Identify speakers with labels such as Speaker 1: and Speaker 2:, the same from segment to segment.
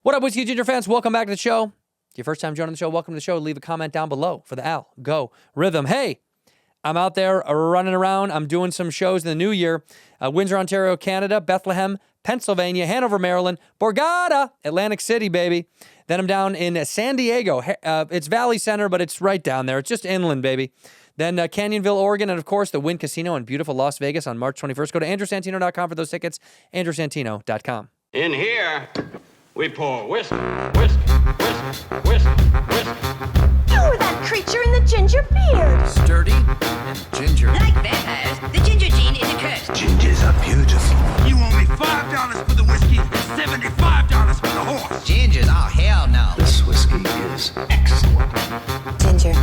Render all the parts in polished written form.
Speaker 1: What up, Whiskey Ginger fans? Welcome back to the show. If your first time joining the show, welcome to the show. Leave a comment down below for the Al Go Rhythm. Hey, I'm out there running around. I'm doing some shows in the new year. Windsor, Ontario, Canada, Bethlehem, Pennsylvania, Hanover, Maryland, Borgata, Atlantic City, baby. Then I'm down in San Diego. It's Valley Center, but it's right down there. It's just inland, baby. Then Canyonville, Oregon, and of course, the Wynn Casino in beautiful Las Vegas on March 21st. Go to andrewsantino.com for those tickets, andrewsantino.com.
Speaker 2: In here, we pour whisk, whisk, whisk, whisk, whisk.
Speaker 3: You're that creature in the ginger beard.
Speaker 4: Sturdy and ginger.
Speaker 5: Like vampires, the ginger gene is a curse.
Speaker 4: Gingers are beautiful.
Speaker 6: You owe me $5 for the whiskey and $75 for the horse.
Speaker 5: Gingers? Oh, hell no.
Speaker 4: This whiskey is excellent.
Speaker 3: Ginger.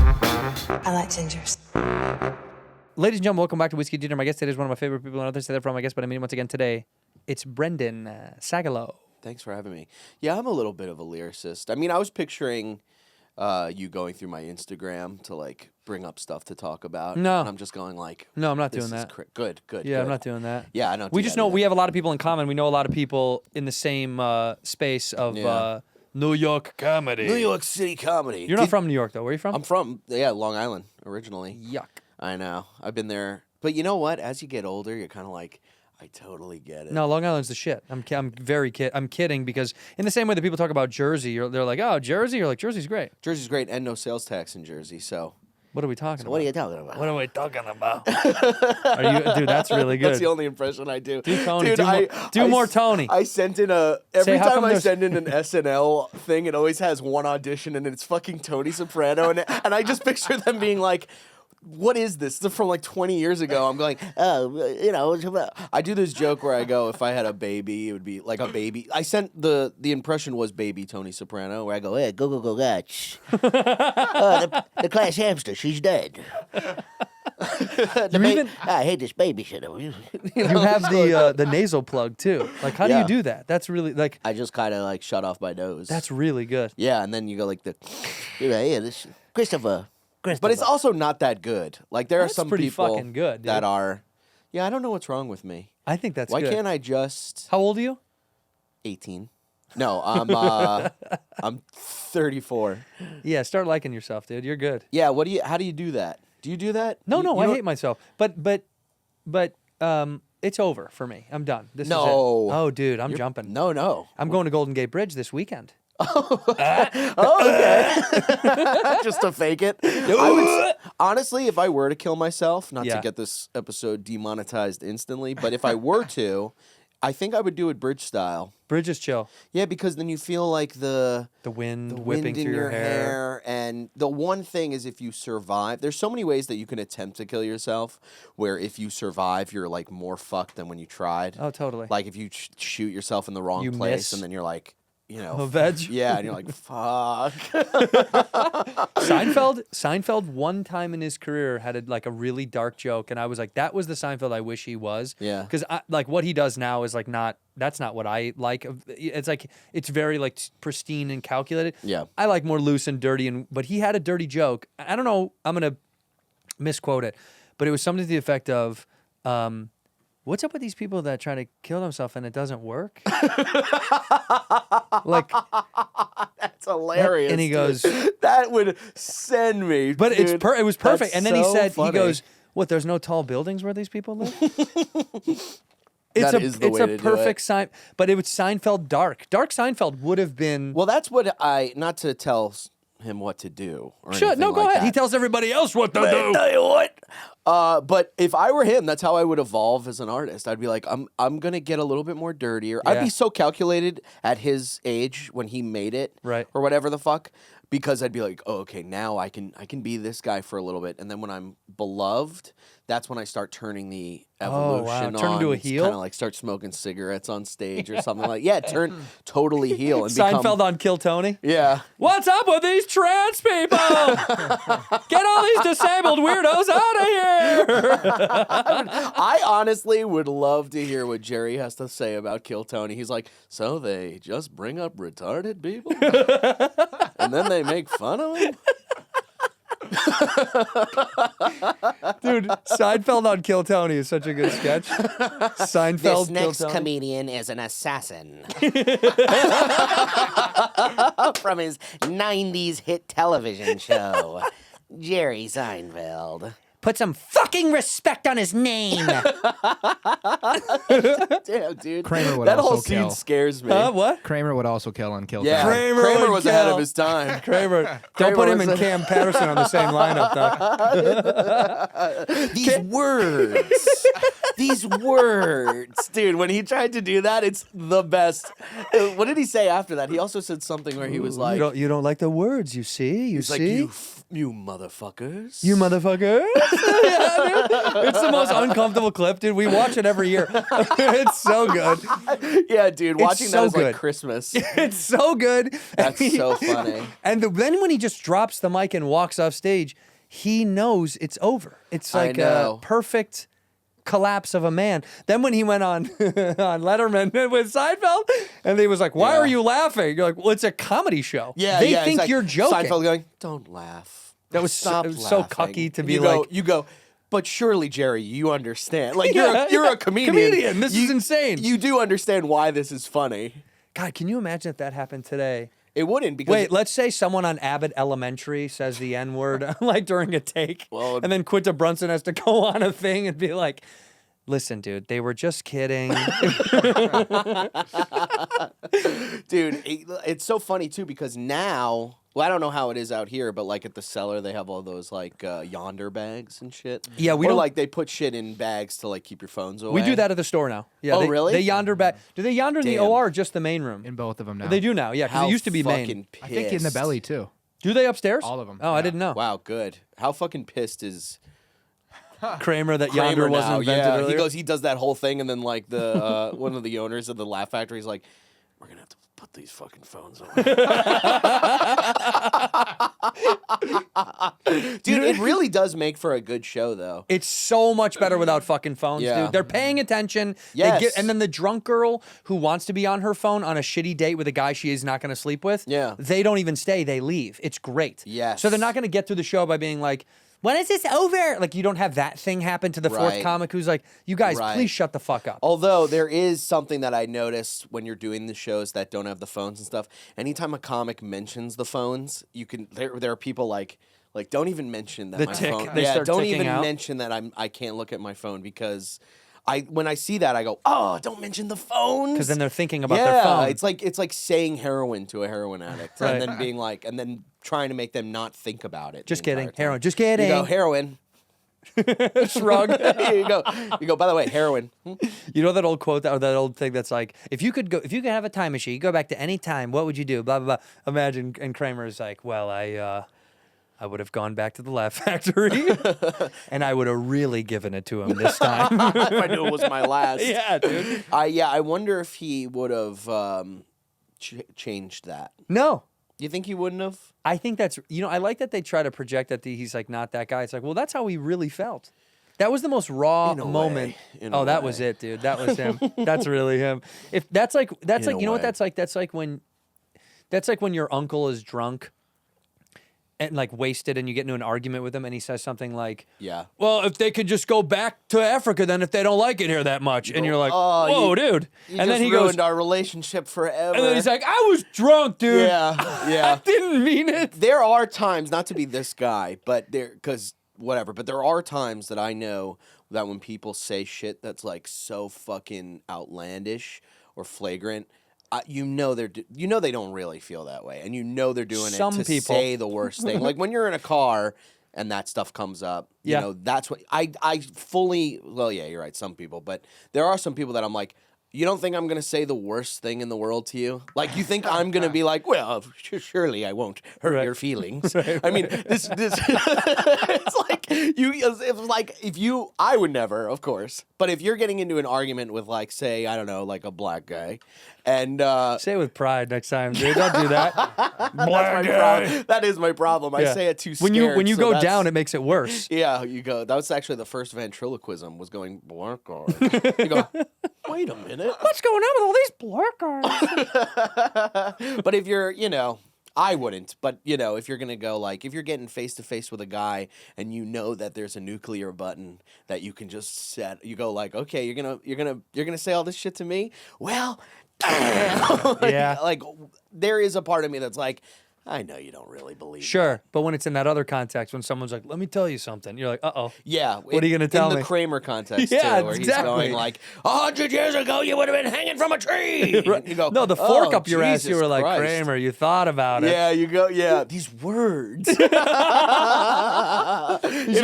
Speaker 3: I like gingers.
Speaker 1: Ladies and gentlemen, welcome back to Whiskey Ginger. My guest today is one of my favorite people on earth. I say that from my guest, but I mean once again today, it's Brendan Sagalow.
Speaker 7: Thanks for having me. Yeah, I'm a little bit of a lyricist. I mean, I was picturing you going through my Instagram to like bring up stuff to talk about.
Speaker 1: No.
Speaker 7: And I'm just going like,
Speaker 1: No, I'm not
Speaker 7: this
Speaker 1: doing
Speaker 7: is
Speaker 1: that.
Speaker 7: Good.
Speaker 1: Yeah,
Speaker 7: good.
Speaker 1: I'm not doing that.
Speaker 7: Yeah, I don't.
Speaker 1: We
Speaker 7: do
Speaker 1: just
Speaker 7: that
Speaker 1: know
Speaker 7: either.
Speaker 1: we have a lot of people in common. We know a lot of people in the same space of
Speaker 7: Yeah.
Speaker 1: New York comedy.
Speaker 7: New York City comedy.
Speaker 1: You're not from New York, though. Where are you from?
Speaker 7: I'm from Long Island originally.
Speaker 1: Yuck.
Speaker 7: I know. I've been there, but you know what? As you get older, you're kind of like, I totally get it.
Speaker 1: No, Long Island's the shit. I'm kidding because in the same way that people talk about Jersey, they're like, oh, Jersey? You're like, Jersey's great.
Speaker 7: Jersey's great and no sales tax in Jersey. So
Speaker 1: What are we talking about?
Speaker 7: what are you talking about?
Speaker 1: What are we talking about? Dude, that's really good.
Speaker 7: That's the only impression I do.
Speaker 1: Do Tony.
Speaker 7: Dude,
Speaker 1: Do more Tony.
Speaker 7: I sent in every
Speaker 1: how
Speaker 7: time
Speaker 1: come
Speaker 7: I
Speaker 1: there's-
Speaker 7: send in an SNL thing, it always has one audition and it's fucking Tony Soprano and I just picture them being like, what is this? This is from like 20 years ago. I'm going, I do this joke where I go, if I had a baby, it would be like a baby. I sent the impression was baby Tony Soprano, where I go, hey, go, gotch. The class hamster, she's dead. I hate this babysitter.
Speaker 1: You have the nasal plug too. Like, how do
Speaker 7: Yeah.
Speaker 1: you do that? That's really like
Speaker 7: I just kind of like shut off my nose.
Speaker 1: that's really good.
Speaker 7: Yeah, and then you go like this Christopher. But it's also not that good. Like there are
Speaker 1: That's
Speaker 7: some
Speaker 1: pretty
Speaker 7: people
Speaker 1: fucking good, dude.
Speaker 7: that are. Yeah, I don't know what's wrong with me.
Speaker 1: I think that's
Speaker 7: Why
Speaker 1: good.
Speaker 7: can't I just
Speaker 1: How old are you?
Speaker 7: 18? No, I'm 34.
Speaker 1: Yeah, start liking yourself, dude. You're good.
Speaker 7: Yeah, how do you do that? Do you do that?
Speaker 1: No,
Speaker 7: You
Speaker 1: I
Speaker 7: don't-
Speaker 1: hate myself. But it's over for me. I'm done. This is it.
Speaker 7: No.
Speaker 1: Oh, dude, I'm jumping.
Speaker 7: No.
Speaker 1: I'm going to Golden Gate Bridge this weekend.
Speaker 7: Oh, okay. Just to fake it. Honestly, if I were to kill myself, not
Speaker 1: Yeah.
Speaker 7: to get this episode demonetized instantly, but if I were to, I think I would do it bridge style.
Speaker 1: Bridge is chill.
Speaker 7: Yeah, because then you feel like the
Speaker 1: Wind
Speaker 7: wind
Speaker 1: whipping
Speaker 7: in
Speaker 1: through
Speaker 7: your
Speaker 1: hair.
Speaker 7: hair. And the one thing is, if you survive, there's so many ways that you can attempt to kill yourself, where if you survive, you're like more fucked than when you tried.
Speaker 1: Oh, totally.
Speaker 7: Like if you shoot yourself in the wrong
Speaker 1: You
Speaker 7: place
Speaker 1: miss.
Speaker 7: and then you're like,
Speaker 1: A veg?
Speaker 7: Yeah, and you're like, fuck.
Speaker 1: Seinfeld one time in his career had a really dark joke, and I was like, that was the Seinfeld I wish he was.
Speaker 7: Yeah.
Speaker 1: Because like what he does now is like that's not what I like. It's like it's very like pristine and calculated.
Speaker 7: Yeah.
Speaker 1: I like more loose and dirty, but he had a dirty joke. I don't know. I'm gonna misquote it, but it was something to the effect of. What's up with these people that try to kill themselves and it doesn't work? Like,
Speaker 7: That's hilarious.
Speaker 1: And he goes,
Speaker 7: that would send me.
Speaker 1: but
Speaker 7: dude.
Speaker 1: it was perfect.
Speaker 7: That's
Speaker 1: And then he
Speaker 7: so
Speaker 1: said,
Speaker 7: funny.
Speaker 1: he goes, what? There's no tall buildings where these people live.
Speaker 7: That is the way to do it.
Speaker 1: perfect sign, but it was Seinfeld dark. Dark Seinfeld would have been.
Speaker 7: Well, that's what not to tell him what to do. Or
Speaker 1: Sure,
Speaker 7: anything
Speaker 1: no, go
Speaker 7: like
Speaker 1: ahead.
Speaker 7: that.
Speaker 1: He tells everybody else what to
Speaker 7: But
Speaker 1: do.
Speaker 7: tell you what. But if I were him, that's how I would evolve as an artist. I'd be like, I'm gonna get a little bit more dirtier.
Speaker 1: Yeah.
Speaker 7: I'd be so calculated at his age when he made it,
Speaker 1: Right.
Speaker 7: or whatever the fuck, because I'd be like, oh, okay, now I can be this guy for a little bit, and then when I'm beloved, that's when I start turning the
Speaker 1: Oh,
Speaker 7: evolution
Speaker 1: wow.
Speaker 7: on.
Speaker 1: Turn into a heel?
Speaker 7: Kind of like start smoking cigarettes on stage or something like. Yeah, turn totally heel and
Speaker 1: Seinfeld
Speaker 7: become.
Speaker 1: on Kill Tony.
Speaker 7: Yeah.
Speaker 1: What's up with these trans people? Get all these disabled weirdos out of here.
Speaker 7: I honestly would love to hear what Jerry has to say about Kill Tony. He's like, so they just bring up retarded people? And then they make fun of them?
Speaker 1: Dude, Seinfeld on Kill Tony is such a good sketch. Seinfeld,
Speaker 7: This next
Speaker 1: Kill Tony.
Speaker 7: comedian is an assassin. From his 90s hit television show, Jerry Seinfeld.
Speaker 1: Put some fucking respect on his name.
Speaker 7: Damn, dude.
Speaker 8: Kramer would
Speaker 7: that whole
Speaker 8: also
Speaker 7: scene
Speaker 8: kill.
Speaker 7: scares me.
Speaker 1: What?
Speaker 8: Kramer would also kill on Kill
Speaker 7: Yeah,
Speaker 8: Tony.
Speaker 1: Kramer would
Speaker 7: was ahead
Speaker 1: kill.
Speaker 7: of his time.
Speaker 1: Kramer. Don't
Speaker 7: Kramer
Speaker 1: put him
Speaker 7: was
Speaker 1: and Cam Patterson on the same lineup, though.
Speaker 7: These words. These words. Dude, when he tried to do that, it's the best. What did he say after that? He also said something where he was like,
Speaker 1: You don't like the words, you see?
Speaker 7: he's like, you motherfuckers.
Speaker 1: You motherfucker. Yeah, dude. It's the most uncomfortable clip, dude. We watch it every year. It's so good.
Speaker 7: Yeah, dude, watching
Speaker 1: so
Speaker 7: that is
Speaker 1: good.
Speaker 7: like Christmas.
Speaker 1: It's so good.
Speaker 7: That's so funny.
Speaker 1: And then when he just drops the mic and walks off stage, he knows it's over. It's
Speaker 7: I
Speaker 1: like a
Speaker 7: know.
Speaker 1: perfect collapse of a man. Then when he went on on Letterman with Seinfeld, and he was like, "Why
Speaker 7: Yeah.
Speaker 1: are you laughing?" You're like, "Well, it's a comedy show.
Speaker 7: Yeah,
Speaker 1: they
Speaker 7: yeah,
Speaker 1: think
Speaker 7: it's like
Speaker 1: you're joking."
Speaker 7: Seinfeld going, don't laugh.
Speaker 1: That was
Speaker 7: Stop
Speaker 1: so
Speaker 7: laughing.
Speaker 1: cucky to be
Speaker 7: you
Speaker 1: like,
Speaker 7: you go, but surely, Jerry, you understand. Like,
Speaker 1: Yeah.
Speaker 7: you're a comedian.
Speaker 1: Comedian, this is insane.
Speaker 7: You do understand why this is funny.
Speaker 1: God, can you imagine if that happened today?
Speaker 7: It wouldn't because
Speaker 1: Wait, let's say someone on Abbott Elementary says the N-word like during a take,
Speaker 7: Well-
Speaker 1: and then Quinta Brunson has to go on a thing and be like, "Listen, dude, they were just kidding."
Speaker 7: dude, it's so funny too because now, well, I don't know how it is out here, but like at the cellar, they have all those like yonder bags and shit.
Speaker 1: Yeah, we
Speaker 7: or
Speaker 1: don't-
Speaker 7: like they put shit in bags to like keep your phones away.
Speaker 1: We do that at the store now. Yeah,
Speaker 7: Oh,
Speaker 1: they,
Speaker 7: really?
Speaker 1: They yonder back. Do they yonder in the
Speaker 7: Damn.
Speaker 1: OR or just the main room?
Speaker 8: In both of them now.
Speaker 1: They do now, yeah, because
Speaker 7: How
Speaker 1: it used to be
Speaker 7: fucking
Speaker 1: main.
Speaker 8: I think in the
Speaker 7: pissed.
Speaker 8: belly too.
Speaker 1: Do they upstairs?
Speaker 8: All of 'em,
Speaker 1: Oh, I
Speaker 8: yeah.
Speaker 1: didn't know.
Speaker 7: Wow, good. How fucking pissed is
Speaker 1: Kramer that
Speaker 7: Kramer
Speaker 1: yonder wasn't
Speaker 7: now?
Speaker 1: invented
Speaker 7: Yeah,
Speaker 1: earlier.
Speaker 7: he does that whole thing, and then like the one of the owners of the Laugh Factory is like, "We're gonna have to put these fucking phones away." Dude, it really does make for a good show, though.
Speaker 1: It's so much better without fucking phones,
Speaker 7: Yeah.
Speaker 1: dude. They're paying attention.
Speaker 7: Yes.
Speaker 1: And then the drunk girl who wants to be on her phone on a shitty date with a guy she is not going to sleep with,
Speaker 7: Yeah.
Speaker 1: they don't even stay. They leave. It's great.
Speaker 7: Yes.
Speaker 1: So they're not going to get through the show by being like, "When is this over?" Like, you don't have that thing happen to the fourth
Speaker 7: Right.
Speaker 1: comic who's like, "You guys,
Speaker 7: Right.
Speaker 1: please shut the fuck up."
Speaker 7: Although there is something that I noticed when you're doing the shows that don't have the phones and stuff. Anytime a comic mentions the phones, you can. There are people like don't even mention that
Speaker 1: The
Speaker 7: my
Speaker 1: tick,
Speaker 7: phone.
Speaker 1: they
Speaker 7: yeah,
Speaker 1: start
Speaker 7: don't
Speaker 1: ticking
Speaker 7: even
Speaker 1: out.
Speaker 7: mention that I can't look at my phone because when I see that I go, oh, don't mention the phones.
Speaker 1: Because then they're thinking about
Speaker 7: yeah,
Speaker 1: their phone.
Speaker 7: it's like saying heroin to a heroin addict
Speaker 1: Right.
Speaker 7: and then being like and then trying to make them not think about it.
Speaker 1: Just
Speaker 7: the entire
Speaker 1: kidding.
Speaker 7: time.
Speaker 1: Heroin. Just kidding.
Speaker 7: You go heroin.
Speaker 1: Shrug.
Speaker 7: you go. By the way, heroin.
Speaker 1: You know that old quote or that old thing that's like, if you could have a time machine, you go back to any time, what would you do? Blah blah blah. Imagine, and Kramer's like, "Well, I would have gone back to the Laugh Factory, and I would have really given it to him this time."
Speaker 7: If I knew it was my last.
Speaker 1: Yeah, dude.
Speaker 7: I wonder if he would have changed that.
Speaker 1: No,
Speaker 7: You think he wouldn't have?
Speaker 1: I think that's, I like that they try to project that he's like not that guy. It's like, well, that's how he really felt. That was the most raw
Speaker 7: In a
Speaker 1: moment.
Speaker 7: way. In a
Speaker 1: Oh, that
Speaker 7: way.
Speaker 1: was it, dude. That was him. That's really him. If that's like,
Speaker 7: In a
Speaker 1: you know what
Speaker 7: way.
Speaker 1: that's like? That's like when your uncle is drunk and like wasted and you get into an argument with him and he says something like,
Speaker 7: Yeah.
Speaker 1: "Well, if they could just go back to Africa then if they don't like it here that much." And you're like,
Speaker 7: "Oh,
Speaker 1: "Whoa, dude."
Speaker 7: You
Speaker 1: And
Speaker 7: just
Speaker 1: then he
Speaker 7: ruined
Speaker 1: goes,
Speaker 7: our relationship forever.
Speaker 1: and then he's like, "I was drunk, dude.
Speaker 7: yeah,
Speaker 1: I
Speaker 7: yeah.
Speaker 1: didn't mean it."
Speaker 7: There are times, not to be this guy, but because whatever, but there are times that I know that when people say shit that's like so fucking outlandish or flagrant, they don't really feel that way, and they're doing
Speaker 1: Some
Speaker 7: it to
Speaker 1: people.
Speaker 7: say the worst thing. Like when you're in a car and that stuff comes up,
Speaker 1: Yeah.
Speaker 7: that's what I fully. Well, yeah, you're right. Some people, but there are some people that I'm like. You don't think I'm going to say the worst thing in the world to you? Like, you think I'm going to be like, well, surely I won't hurt
Speaker 1: Right.
Speaker 7: your feelings. I mean, this it's like, I would never, of course. But if you're getting into an argument with, like, say, I don't know, like a black guy, and
Speaker 1: Say it with pride next time, dude. Don't do that.
Speaker 7: that's my problem. That is my problem. I
Speaker 1: Yeah.
Speaker 7: say it too
Speaker 1: When
Speaker 7: scared.
Speaker 1: you
Speaker 7: so
Speaker 1: go
Speaker 7: that's-
Speaker 1: down, it makes it worse.
Speaker 7: Yeah, you go. That was actually the first ventriloquism was going black guard. You go, wait a minute.
Speaker 1: What's going on with all these black guys?
Speaker 7: But if you're, I wouldn't, but you know, if you're gonna go like, if you're getting face to face with a guy and you know that there's a nuclear button that you can just set, you go like, okay, you're gonna say all this shit to me. Well, damn.
Speaker 1: Yeah.
Speaker 7: Like there is a part of me that's like, I know you don't really believe.
Speaker 1: Sure, but when it's in that other context, when someone's like, "Let me tell you something," you're like, "Uh-oh."
Speaker 7: Yeah.
Speaker 1: What are you gonna tell
Speaker 7: in
Speaker 1: me?
Speaker 7: the Kramer context,
Speaker 1: Yeah,
Speaker 7: too, where
Speaker 1: exactly.
Speaker 7: he's going like, 100 years ago, you would have been hanging from a tree.
Speaker 1: Right.
Speaker 7: You go,
Speaker 1: No, the fork
Speaker 7: "Oh,
Speaker 1: up your ass. You
Speaker 7: Jesus
Speaker 1: were like,
Speaker 7: Christ."
Speaker 1: Kramer, you thought about it.
Speaker 7: Yeah, you go, yeah, these words. Him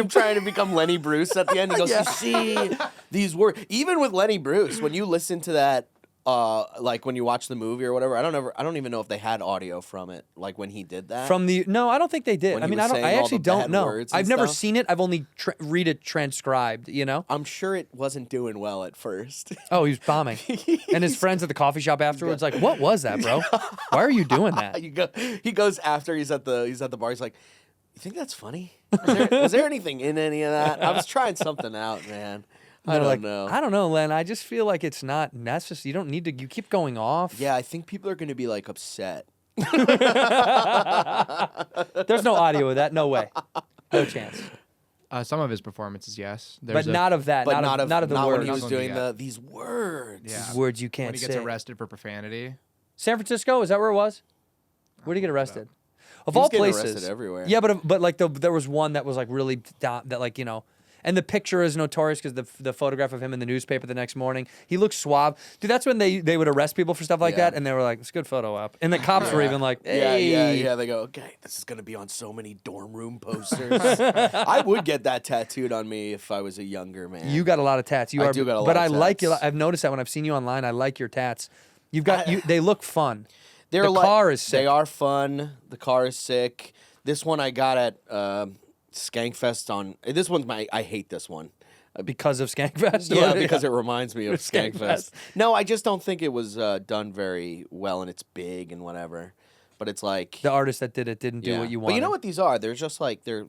Speaker 7: trying to become Lenny Bruce at the end. He goes, you see, these words. Even with Lenny Bruce, when you listen to that, like when you watch the movie or whatever, I don't even know if they had audio from it, like when he did that.
Speaker 1: No, I don't think they did.
Speaker 7: When
Speaker 1: I
Speaker 7: he
Speaker 1: mean,
Speaker 7: was
Speaker 1: I
Speaker 7: saying all
Speaker 1: actually
Speaker 7: the
Speaker 1: don't
Speaker 7: bad
Speaker 1: know.
Speaker 7: words and
Speaker 1: I've never
Speaker 7: stuff.
Speaker 1: seen it. I've only read it transcribed, you know?
Speaker 7: I'm sure it wasn't doing well at first.
Speaker 1: Oh, he was bombing. And his friends at the coffee shop afterwards like, "What was that, bro? Why are you doing that?"
Speaker 7: He goes after he's at the bar. He's like, "You think that's funny? Was there anything in any of that? I was trying something out, man. I
Speaker 1: They're
Speaker 7: don't
Speaker 1: like,
Speaker 7: know."
Speaker 1: I don't know, Len. I just feel like it's not necessary. You don't need to. You keep going off.
Speaker 7: Yeah, I think people are going to be like upset.
Speaker 1: There's no audio of that. No way. No chance.
Speaker 8: Some of his performances, yes.
Speaker 1: But not of that.
Speaker 7: But
Speaker 1: not of the
Speaker 7: not
Speaker 1: words.
Speaker 7: when he was
Speaker 8: Not
Speaker 7: doing
Speaker 8: when he
Speaker 7: these words.
Speaker 8: Yeah.
Speaker 1: These words you can't
Speaker 8: when he gets
Speaker 1: say.
Speaker 8: arrested for profanity.
Speaker 1: San Francisco, is that where it was? Where did he get arrested? Of
Speaker 7: He was
Speaker 1: all
Speaker 7: getting
Speaker 1: places,
Speaker 7: arrested everywhere.
Speaker 1: Yeah, but like there was one that was like really that like, you know, and the picture is notorious because the photograph of him in the newspaper the next morning, he looks suave. Dude, that's when they would arrest people for stuff like
Speaker 7: Yeah.
Speaker 1: that, and they were like, "It's a good photo op," and the cops were even like, "Hey,
Speaker 7: Yeah. They go, okay, this is gonna be on so many dorm room posters. I would get that tattooed on me if I was a younger man.
Speaker 1: You got a lot of tats.
Speaker 7: I do got a lot
Speaker 1: but
Speaker 7: of
Speaker 1: I like you.
Speaker 7: tats.
Speaker 1: I've noticed that when I've seen you online. I like your tats. You've got They look fun.
Speaker 7: They're
Speaker 1: the
Speaker 7: like,
Speaker 1: car is sick.
Speaker 7: They are fun. The car is sick. This one I got at Skankfest on. This one's I hate this one.
Speaker 1: Because of Skankfest?
Speaker 7: Yeah, because it reminds me of
Speaker 1: Skankfest.
Speaker 7: Skankfest. No, I just don't think it was done very well, and it's big and whatever. But it's like
Speaker 1: the artist that did it didn't do what you wanted.
Speaker 7: But you know what these are? They're just like they're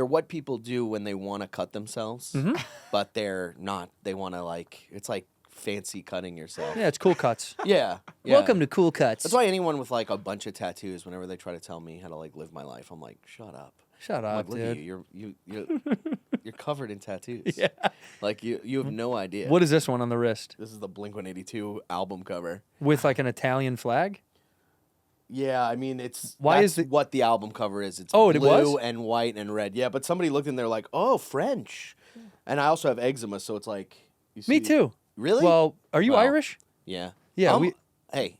Speaker 7: what people do when they want to cut themselves, but they're not. They want to like it's like fancy cutting yourself.
Speaker 1: Yeah, it's cool cuts.
Speaker 7: Yeah.
Speaker 1: Welcome to Cool Cuts.
Speaker 7: That's why anyone with like a bunch of tattoos, whenever they try to tell me how to like live my life, I'm like, shut up.
Speaker 1: Shut
Speaker 7: I'm
Speaker 1: up,
Speaker 7: like, look at
Speaker 1: dude.
Speaker 7: you're covered in tattoos. Yeah. Like you have no idea.
Speaker 1: What is this one on the wrist?
Speaker 7: This is the Blink-182 album cover.
Speaker 1: With like an Italian flag?
Speaker 7: Yeah, I mean it's
Speaker 1: Why
Speaker 7: what the album cover is. It's
Speaker 1: Oh, it
Speaker 7: blue
Speaker 1: was?
Speaker 7: and white and red. Yeah, but somebody looked in there like, oh, French. And I also have eczema, so it's like you see,
Speaker 1: Me too.
Speaker 7: Really?
Speaker 1: Well, are you
Speaker 7: Well,
Speaker 1: Irish?
Speaker 7: Yeah.
Speaker 1: Yeah,
Speaker 7: Hey,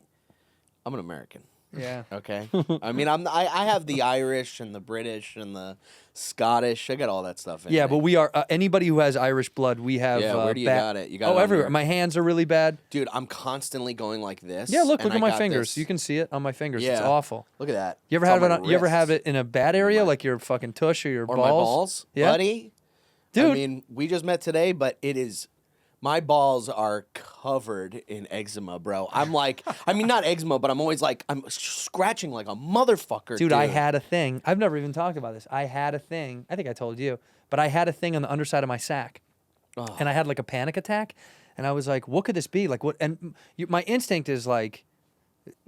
Speaker 7: I'm an American.
Speaker 1: Yeah.
Speaker 7: Okay. I mean, I have the Irish and the British and the Scottish. I got all that stuff in
Speaker 1: Yeah,
Speaker 7: me.
Speaker 1: but we are anybody who has Irish blood. We have.
Speaker 7: Yeah, where do you got it? You got it
Speaker 1: oh,
Speaker 7: on
Speaker 1: everywhere.
Speaker 7: your-
Speaker 1: My hands are really bad.
Speaker 7: Dude, I'm constantly going like this.
Speaker 1: Yeah, look
Speaker 7: and
Speaker 1: at
Speaker 7: I
Speaker 1: my
Speaker 7: got
Speaker 1: fingers.
Speaker 7: this-
Speaker 1: You can see it on my fingers. It's
Speaker 7: Yeah.
Speaker 1: awful.
Speaker 7: Look at that.
Speaker 1: You ever
Speaker 7: It's
Speaker 1: have
Speaker 7: on
Speaker 1: it?
Speaker 7: my
Speaker 1: You ever have
Speaker 7: wrists.
Speaker 1: it in a bad area, like your fucking tush or your
Speaker 7: Or
Speaker 1: balls?
Speaker 7: my balls?
Speaker 1: Yeah.
Speaker 7: Buddy.
Speaker 1: Dude.
Speaker 7: I mean, we just met today, but it is. My balls are covered in eczema, bro. I'm like, I mean, not eczema, but I'm always like, I'm scratching like a motherfucker.
Speaker 1: Dude, I had a thing. I've never even talked about this. I had a thing. I think I told you, but I had a thing on the underside of my sack, and I had like a panic attack, and I was like, "What could this be? Like, what?" And my instinct is like,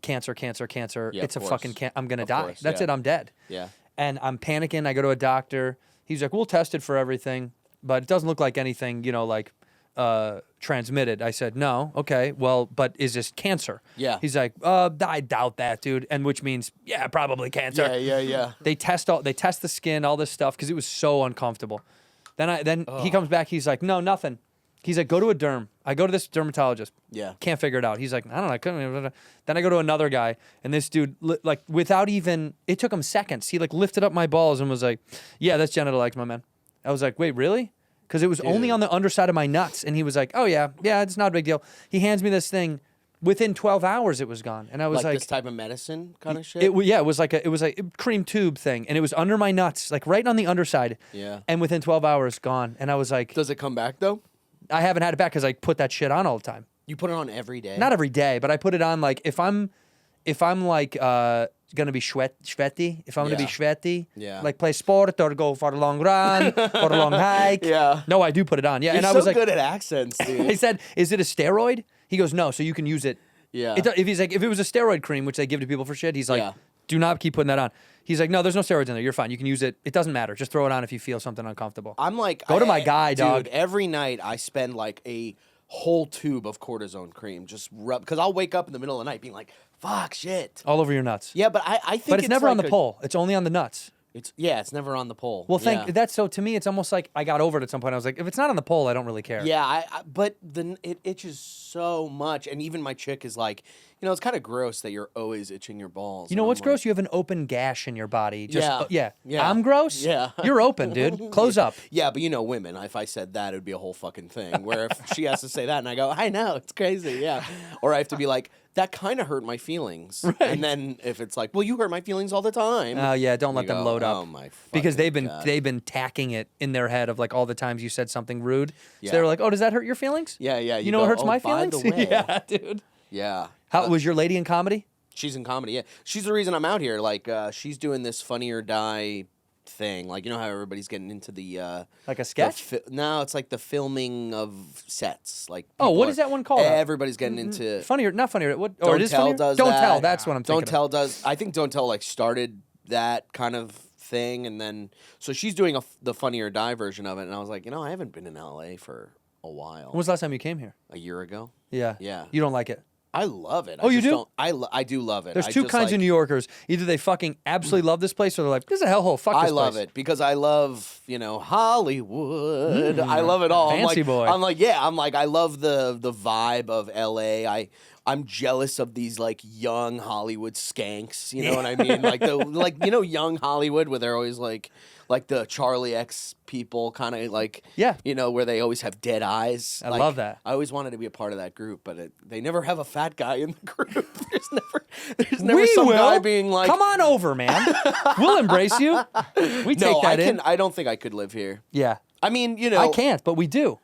Speaker 1: cancer, cancer, cancer.
Speaker 7: Yeah,
Speaker 1: It's a
Speaker 7: of
Speaker 1: fucking
Speaker 7: course.
Speaker 1: I'm gonna
Speaker 7: Of
Speaker 1: die.
Speaker 7: course,
Speaker 1: That's
Speaker 7: yeah.
Speaker 1: it. I'm dead.
Speaker 7: Yeah.
Speaker 1: And I'm panicking. I go to a doctor. He's like, "We'll test it for everything, but it doesn't look like anything, you know, like transmitted." I said, "No, okay, well, but is this cancer?"
Speaker 7: Yeah.
Speaker 1: He's like, I doubt that, dude," and which means, yeah, probably cancer.
Speaker 7: Yeah.
Speaker 1: They test the skin, all this stuff, because it was so uncomfortable. Then he comes back. He's like, "No, nothing." He's like, "Go to a derm." I go to this dermatologist.
Speaker 7: Yeah.
Speaker 1: Can't figure it out. He's like, "I don't know. I couldn't." Then I go to another guy, and this dude, like, without even, it took him seconds. He like lifted up my balls and was like, "Yeah, that's genital eczema, man." I was like, "Wait, really?" Because it was only on the underside of my nuts, and he was like, "Oh yeah, it's not a big deal." He hands me this thing. Within 12 hours, it was gone, and I was like,
Speaker 7: this type of medicine kind of shit.
Speaker 1: it was like a cream tube thing, and it was under my nuts, like right on the underside.
Speaker 7: Yeah.
Speaker 1: And within 12 hours, gone. And I was like,
Speaker 7: Does it come back though?
Speaker 1: I haven't had it back because I put that shit on all the time.
Speaker 7: You put it on every day.
Speaker 1: Not every day, but I put it on like if I'm like gonna be sweaty, if I'm gonna be
Speaker 7: Yeah.
Speaker 1: sweaty,
Speaker 7: Yeah.
Speaker 1: like play sport or go for a long run or a long hike.
Speaker 7: Yeah.
Speaker 1: No, I do put it on. Yeah.
Speaker 7: You're
Speaker 1: and I
Speaker 7: so
Speaker 1: was like,
Speaker 7: good at accents, dude.
Speaker 1: I said, "Is it a steroid?" He goes, "No, so you can use it."
Speaker 7: Yeah.
Speaker 1: If it was a steroid cream, which they give to people for shit, he's like,
Speaker 7: Yeah.
Speaker 1: Do not keep putting that on. He's like, no, there's no steroids in there. You're fine. You can use it. It doesn't matter. Just throw it on if you feel something uncomfortable.
Speaker 7: I'm like,
Speaker 1: Go to my guy, dog.
Speaker 7: Dude, every night I spend like a whole tube of cortisone cream just rub because I'll wake up in the middle of the night being like, fuck, shit.
Speaker 1: All over your nuts.
Speaker 7: Yeah, but I think
Speaker 1: But it's never
Speaker 7: like
Speaker 1: on the pole. It's only on the nuts.
Speaker 7: It's never on the pole.
Speaker 1: Well,
Speaker 7: yeah.
Speaker 1: that's so to me, it's almost like I got over it at some point. I was like, if it's not on the pole, I don't really care.
Speaker 7: Yeah, but it itches so much, and even my chick is like, it's kind of gross that you're always itching your balls.
Speaker 1: You know
Speaker 7: And
Speaker 1: what's
Speaker 7: I'm
Speaker 1: gross? You have an open gash in your body. Just,
Speaker 7: Yeah. Yeah.
Speaker 1: I'm gross?
Speaker 7: Yeah.
Speaker 1: You're open, dude. Close up.
Speaker 7: Yeah, but women, if I said that, it would be a whole fucking thing. Where if she has to say that and I go, I know, it's crazy, yeah. Or I have to be like, that kind of hurt my feelings.
Speaker 1: Right.
Speaker 7: And then if it's like, well, you hurt my feelings all the time.
Speaker 1: Oh yeah, don't let
Speaker 7: you
Speaker 1: them
Speaker 7: go,
Speaker 1: load up.
Speaker 7: Oh my
Speaker 1: because
Speaker 7: fucking
Speaker 1: they've
Speaker 7: God.
Speaker 1: been tacking it in their head of like all the times you said something rude. So
Speaker 7: Yeah.
Speaker 1: they were like, oh, does that hurt your feelings?
Speaker 7: Yeah, yeah.
Speaker 1: You know what
Speaker 7: go,
Speaker 1: hurts
Speaker 7: "Oh,
Speaker 1: my
Speaker 7: by
Speaker 1: feelings?
Speaker 7: the way."
Speaker 1: Yeah, dude.
Speaker 7: Yeah.
Speaker 1: How was your lady in comedy?
Speaker 7: She's in comedy, yeah. She's the reason I'm out here. Like, she's doing this Funny or Die thing. Like, you know how everybody's getting into the...
Speaker 1: Like a sketch?
Speaker 7: No, it's like the filming of sets. Like,
Speaker 1: Oh, what
Speaker 7: people
Speaker 1: is that one called?
Speaker 7: Everybody's getting into...
Speaker 1: Funnier, not funnier. What?
Speaker 7: Don't
Speaker 1: or it is
Speaker 7: Tell
Speaker 1: funnier?
Speaker 7: does
Speaker 1: Don't
Speaker 7: that.
Speaker 1: Tell. That's what I'm thinking.
Speaker 7: Don't Tell does... I think Don't Tell, like, started that kind of thing, and then... So she's doing the Funny or Die version of it, and I was like, I haven't been in L.A. for a while.
Speaker 1: When was the last time you came here?
Speaker 7: A year ago.
Speaker 1: Yeah.
Speaker 7: Yeah.
Speaker 1: You don't like it?
Speaker 7: I love it.
Speaker 1: Oh, you do?
Speaker 7: I do love it.
Speaker 1: There's
Speaker 7: I
Speaker 1: two
Speaker 7: just,
Speaker 1: kinds
Speaker 7: like,
Speaker 1: of New Yorkers. Either they fucking absolutely love this place, or they're like, this is a hellhole. Fuck this
Speaker 7: I
Speaker 1: place.
Speaker 7: love it because I love, Hollywood. I love it all.
Speaker 1: Fancy boy.
Speaker 7: I'm like, I love the vibe of LA. I'm jealous of these like young Hollywood skanks. You know what I mean? Like young Hollywood where they're always like the Charlie X people kind of like,
Speaker 1: Yeah.
Speaker 7: where they always have dead eyes.
Speaker 1: I
Speaker 7: Like,
Speaker 1: love that.
Speaker 7: I always wanted to be a part of that group, but they never have a fat guy in the group. There's never
Speaker 1: We
Speaker 7: some
Speaker 1: will.
Speaker 7: guy being like,
Speaker 1: come on over, man. We'll embrace you. We take that in.
Speaker 7: I don't think I could live here.
Speaker 1: Yeah.
Speaker 7: I mean,
Speaker 1: I can't, but we do.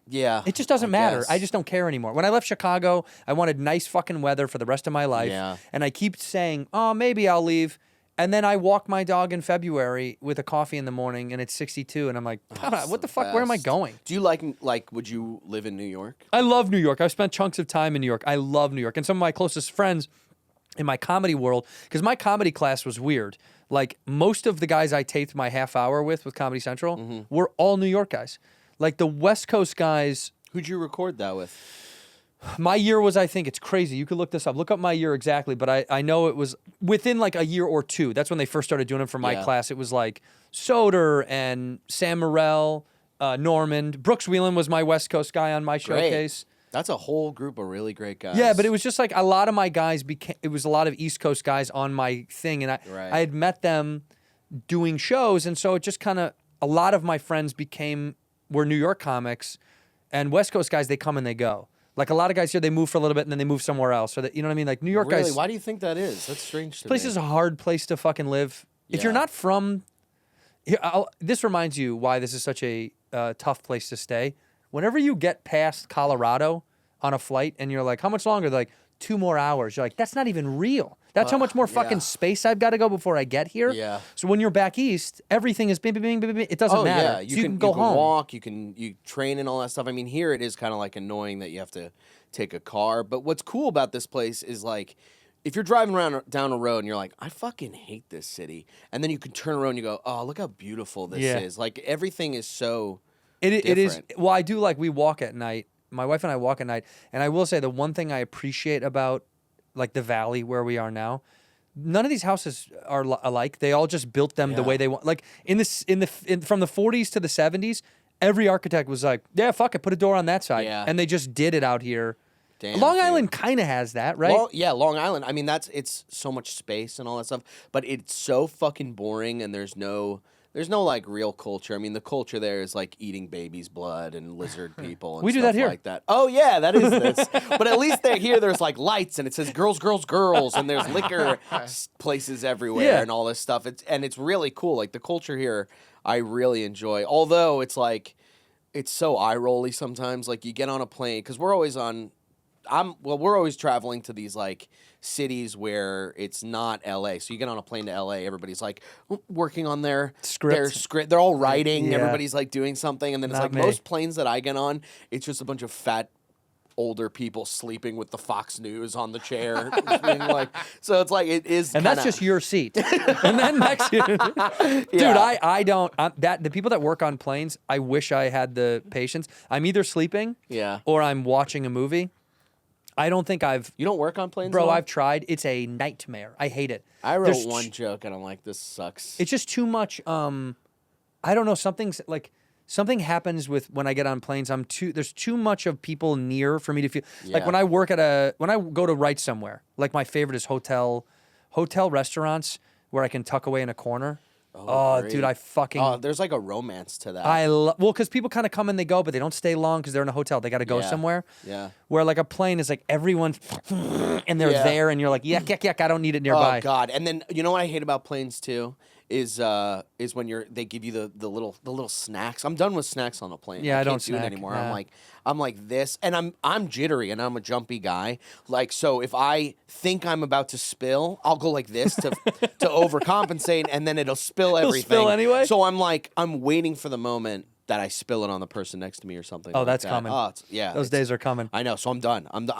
Speaker 7: Yeah.
Speaker 1: It just doesn't
Speaker 7: I
Speaker 1: matter.
Speaker 7: guess.
Speaker 1: I just don't care anymore. When I left Chicago, I wanted nice fucking weather for the rest of my life.
Speaker 7: Yeah.
Speaker 1: And I keep saying, oh, maybe I'll leave. And then I walk my dog in February with a coffee in the morning and it's 62. And I'm like,
Speaker 7: That's
Speaker 1: what the
Speaker 7: the
Speaker 1: fuck? Where am I
Speaker 7: best.
Speaker 1: going?
Speaker 7: Do you like, would you live in New York?
Speaker 1: I love New York. I've spent chunks of time in New York. I love New York. And some of my closest friends in my comedy world, because my comedy class was weird. Like most of the guys I taped my half hour with Comedy Central
Speaker 7: Mm-hmm.
Speaker 1: were all New York guys. Like the West Coast guys.
Speaker 7: Who'd you record that with?
Speaker 1: My year was, I think, it's crazy. You could look this up. Look up my year exactly, but I know it was within like a year or two. That's when they first started doing it for my
Speaker 7: Yeah.
Speaker 1: class. It was like Soder and Sam Morrell, Norman. Brooks Wheelan was my West Coast guy on my showcase.
Speaker 7: That's a whole group of really great guys.
Speaker 1: Yeah, but it was just like a lot of my guys it was a lot of East Coast guys on my thing. And
Speaker 7: Right.
Speaker 1: I had met them doing shows. And so it just kind of, a lot of my friends were New York comics, and West Coast guys, they come and they go. Like a lot of guys here, they move for a little bit and then they move somewhere else. So that, you know what I mean? Like New York
Speaker 7: Really?
Speaker 1: guys.
Speaker 7: Why do you think that is? That's strange to
Speaker 1: This place
Speaker 7: me.
Speaker 1: is a hard place to fucking live. If you're
Speaker 7: Yeah.
Speaker 1: not from, here, this reminds you why this is such a tough place to stay. Whenever you get past Colorado on a flight and you're like, how much longer? They're like, 2 more hours. You're like, that's not even real. That's how much more fucking
Speaker 7: yeah.
Speaker 1: space I've got to go before I get here.
Speaker 7: Yeah.
Speaker 1: So when you're back east, everything is bing, bing, bing, bing, bing. It doesn't
Speaker 7: Oh
Speaker 1: matter.
Speaker 7: yeah,
Speaker 1: So you can go
Speaker 7: you can
Speaker 1: home.
Speaker 7: walk, you train and all that stuff. I mean, here it is kind of like annoying that you have to take a car. But what's cool about this place is like, if you're driving around down a road and you're like, I fucking hate this city, and then you can turn around and you go, oh, look how beautiful this
Speaker 1: Yeah.
Speaker 7: is. Like everything is so.
Speaker 1: It is.
Speaker 7: different.
Speaker 1: Well, I do like we walk at night. My wife and I walk at night, and I will say the one thing I appreciate about like the valley where we are now, none of these houses are alike. They all just built them the
Speaker 7: Yeah.
Speaker 1: way they want. Like from the 40s to the 70s, every architect was like, yeah, fuck it, put a door on that side,
Speaker 7: Yeah.
Speaker 1: and they just did it out here.
Speaker 7: Damn,
Speaker 1: Long
Speaker 7: dude.
Speaker 1: Island kind of has that, right?
Speaker 7: Long Island. I mean, it's so much space and all that stuff, but it's so fucking boring, and there's no like real culture. I mean, the culture there is like eating baby's blood and lizard people and
Speaker 1: We do
Speaker 7: stuff
Speaker 1: that here.
Speaker 7: like that. Oh yeah, that is this. But at least there's like lights and it says girls, girls, girls, and there's liquor places everywhere
Speaker 1: Yeah.
Speaker 7: and all this stuff. It's really cool. Like the culture here, I really enjoy. Although it's like it's so eye rolly sometimes. Like you get on a plane because we're always traveling to these like cities where it's not LA. So you get on a plane to LA, everybody's like working on their script. They're all writing.
Speaker 1: Yeah.
Speaker 7: Everybody's like doing something. And then it's
Speaker 1: Not
Speaker 7: like
Speaker 1: me.
Speaker 7: most planes that I get on, it's just a bunch of fat older people sleeping with the Fox News on the chair. Just being like, so it's like it is,
Speaker 1: And that's just your seat. And then next year, dude, I don't. The people that work on planes, I wish I had the patience. I'm either sleeping, or I'm watching a movie. I don't think I've.
Speaker 7: You don't work on planes,
Speaker 1: bro?
Speaker 7: at all?
Speaker 1: I've tried. It's a nightmare. I hate it.
Speaker 7: I wrote
Speaker 1: There's
Speaker 7: one joke and I'm like, this sucks.
Speaker 1: It's just too much. I don't know. Something happens with when I get on planes. There's too much of people near for me to feel like when I go to write somewhere. Like my favorite is hotel restaurants where I can tuck away in a corner. Oh, dude, I fucking.
Speaker 7: Oh, there's like a romance to that.
Speaker 1: Well, because people kind of come and they go, but they don't stay long because they're in a hotel. They got to go somewhere.
Speaker 7: Yeah.
Speaker 1: Where like a plane is like everyone's and they're there, and you're like, yuck. I don't need it nearby.
Speaker 7: Oh God! And then you know what I hate about planes too is when they give you the little snacks. I'm done with snacks on a plane.
Speaker 1: Yeah, I don't
Speaker 7: can't do it
Speaker 1: snack.
Speaker 7: anymore.
Speaker 1: Yeah.
Speaker 7: I'm like this, and I'm jittery, and I'm a jumpy guy. Like, so if I think I'm about to spill, I'll go like this to overcompensate, and then it'll spill everything.
Speaker 1: Spill anyway?
Speaker 7: So I'm waiting for the moment that I spill it on the person next to me or something.
Speaker 1: Oh,
Speaker 7: like
Speaker 1: that's
Speaker 7: that.
Speaker 1: coming.
Speaker 7: Oh,
Speaker 1: Those days are coming.
Speaker 7: I know. So I'm done. I'm not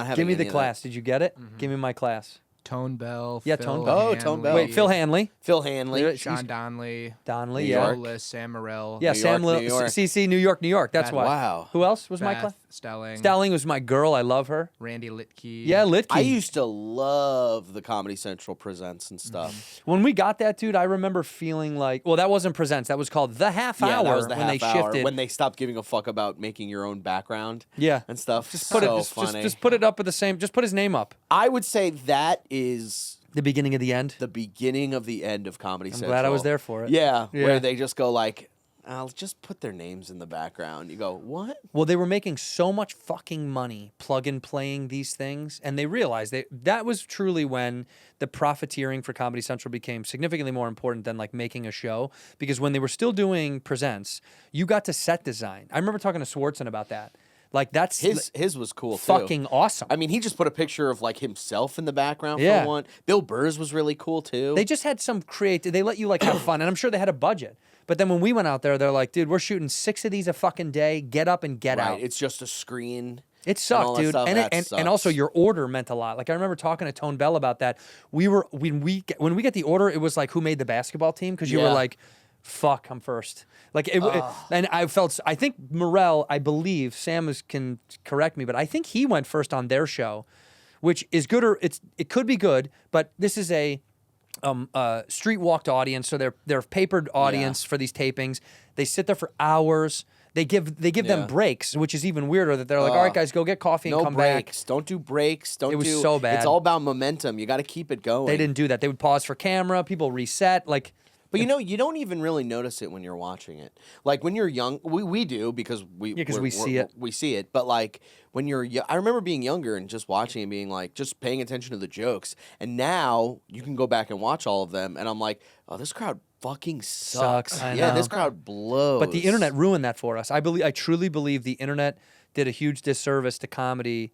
Speaker 7: having.
Speaker 1: Give me the
Speaker 7: any of
Speaker 1: class. Did you get it? Give me my class.
Speaker 8: Tone Bell.
Speaker 1: Yeah,
Speaker 8: Phil
Speaker 1: Tone Bell.
Speaker 7: Oh, Tone Bell.
Speaker 1: Wait, Phil Hanley.
Speaker 7: that. Phil Hanley.
Speaker 8: Sean Donnelly.
Speaker 1: Donnelly,
Speaker 7: New
Speaker 1: yeah.
Speaker 7: York.
Speaker 8: Lola, Sam Morrell.
Speaker 1: Yeah,
Speaker 7: New
Speaker 1: Sam
Speaker 7: York, New York.
Speaker 1: CC, New York. That's why.
Speaker 7: Wow.
Speaker 1: Who else was my
Speaker 8: Beth
Speaker 1: class?
Speaker 8: Stelling.
Speaker 1: Stelling was my girl. I love her.
Speaker 8: Randy Litke.
Speaker 1: Yeah, Litke.
Speaker 7: I used to love the Comedy Central Presents and stuff.
Speaker 1: When we got that, dude, I remember feeling like, well, that wasn't Presents. That was called The Half Hour
Speaker 7: that was the
Speaker 1: when
Speaker 7: half
Speaker 1: they
Speaker 7: hour,
Speaker 1: shifted.
Speaker 7: when they stopped giving a fuck about making your own background.
Speaker 1: Yeah.
Speaker 7: and stuff.
Speaker 1: Just put
Speaker 7: funny.
Speaker 1: just put it up with the same. Just put his name up.
Speaker 7: I would say that is
Speaker 1: The beginning of the end.
Speaker 7: the beginning of the end of Comedy
Speaker 1: I'm
Speaker 7: Central.
Speaker 1: glad I was there for it.
Speaker 7: Yeah,
Speaker 1: Yeah.
Speaker 7: where they just go like, I'll just put their names in the background. You go, what?
Speaker 1: Well, they were making so much fucking money plug and playing these things, and they realized that was truly when the profiteering for Comedy Central became significantly more important than like making a show. Because when they were still doing presents, you got to set design. I remember talking to Swartzen about that. Like that's
Speaker 7: His was cool too.
Speaker 1: fucking awesome.
Speaker 7: I mean, he just put a picture of like himself in the background
Speaker 1: Yeah.
Speaker 7: for one. Bill Burr's was really cool too.
Speaker 1: They just had some creative. They let you like have fun, and I'm sure they had a budget. But then when we went out there, they're like, "Dude, we're shooting 6 of these a fucking day. Get up and get out."
Speaker 7: It's just a screen.
Speaker 1: It
Speaker 7: and all
Speaker 1: sucked,
Speaker 7: that
Speaker 1: dude.
Speaker 7: stuff.
Speaker 1: And
Speaker 7: That
Speaker 1: and also
Speaker 7: sucks.
Speaker 1: your order meant a lot. Like I remember talking to Tone Bell about that. When we get the order, it was like who made the basketball team because you were
Speaker 7: Yeah.
Speaker 1: like, "Fuck, I'm first." Like and I think Morel, I believe Sam can correct me, but I think he went first on their show, which is good or it could be good, but this is a street walked audience, so they're papered audience for these tapings. They sit there for hours. They give them breaks, which is even weirder. That they're like, all right, guys, go get coffee and
Speaker 7: No
Speaker 1: come
Speaker 7: breaks.
Speaker 1: back.
Speaker 7: Don't do breaks.
Speaker 1: It was so bad.
Speaker 7: It's all about momentum. You got to keep it going.
Speaker 1: They didn't do that. They would pause for camera. People reset. Like,
Speaker 7: But you know, you don't even really notice it when you're watching it. Like when you're young, we do because we
Speaker 1: see it.
Speaker 7: We see it. But like when you're, I remember being younger and just watching and being like, just paying attention to the jokes. And now you can go back and watch all of them, and I'm like, oh, this crowd fucking sucks.
Speaker 1: I
Speaker 7: Yeah,
Speaker 1: know.
Speaker 7: this crowd blows.
Speaker 1: but the internet ruined that for us. I truly believe the internet did a huge disservice to comedy,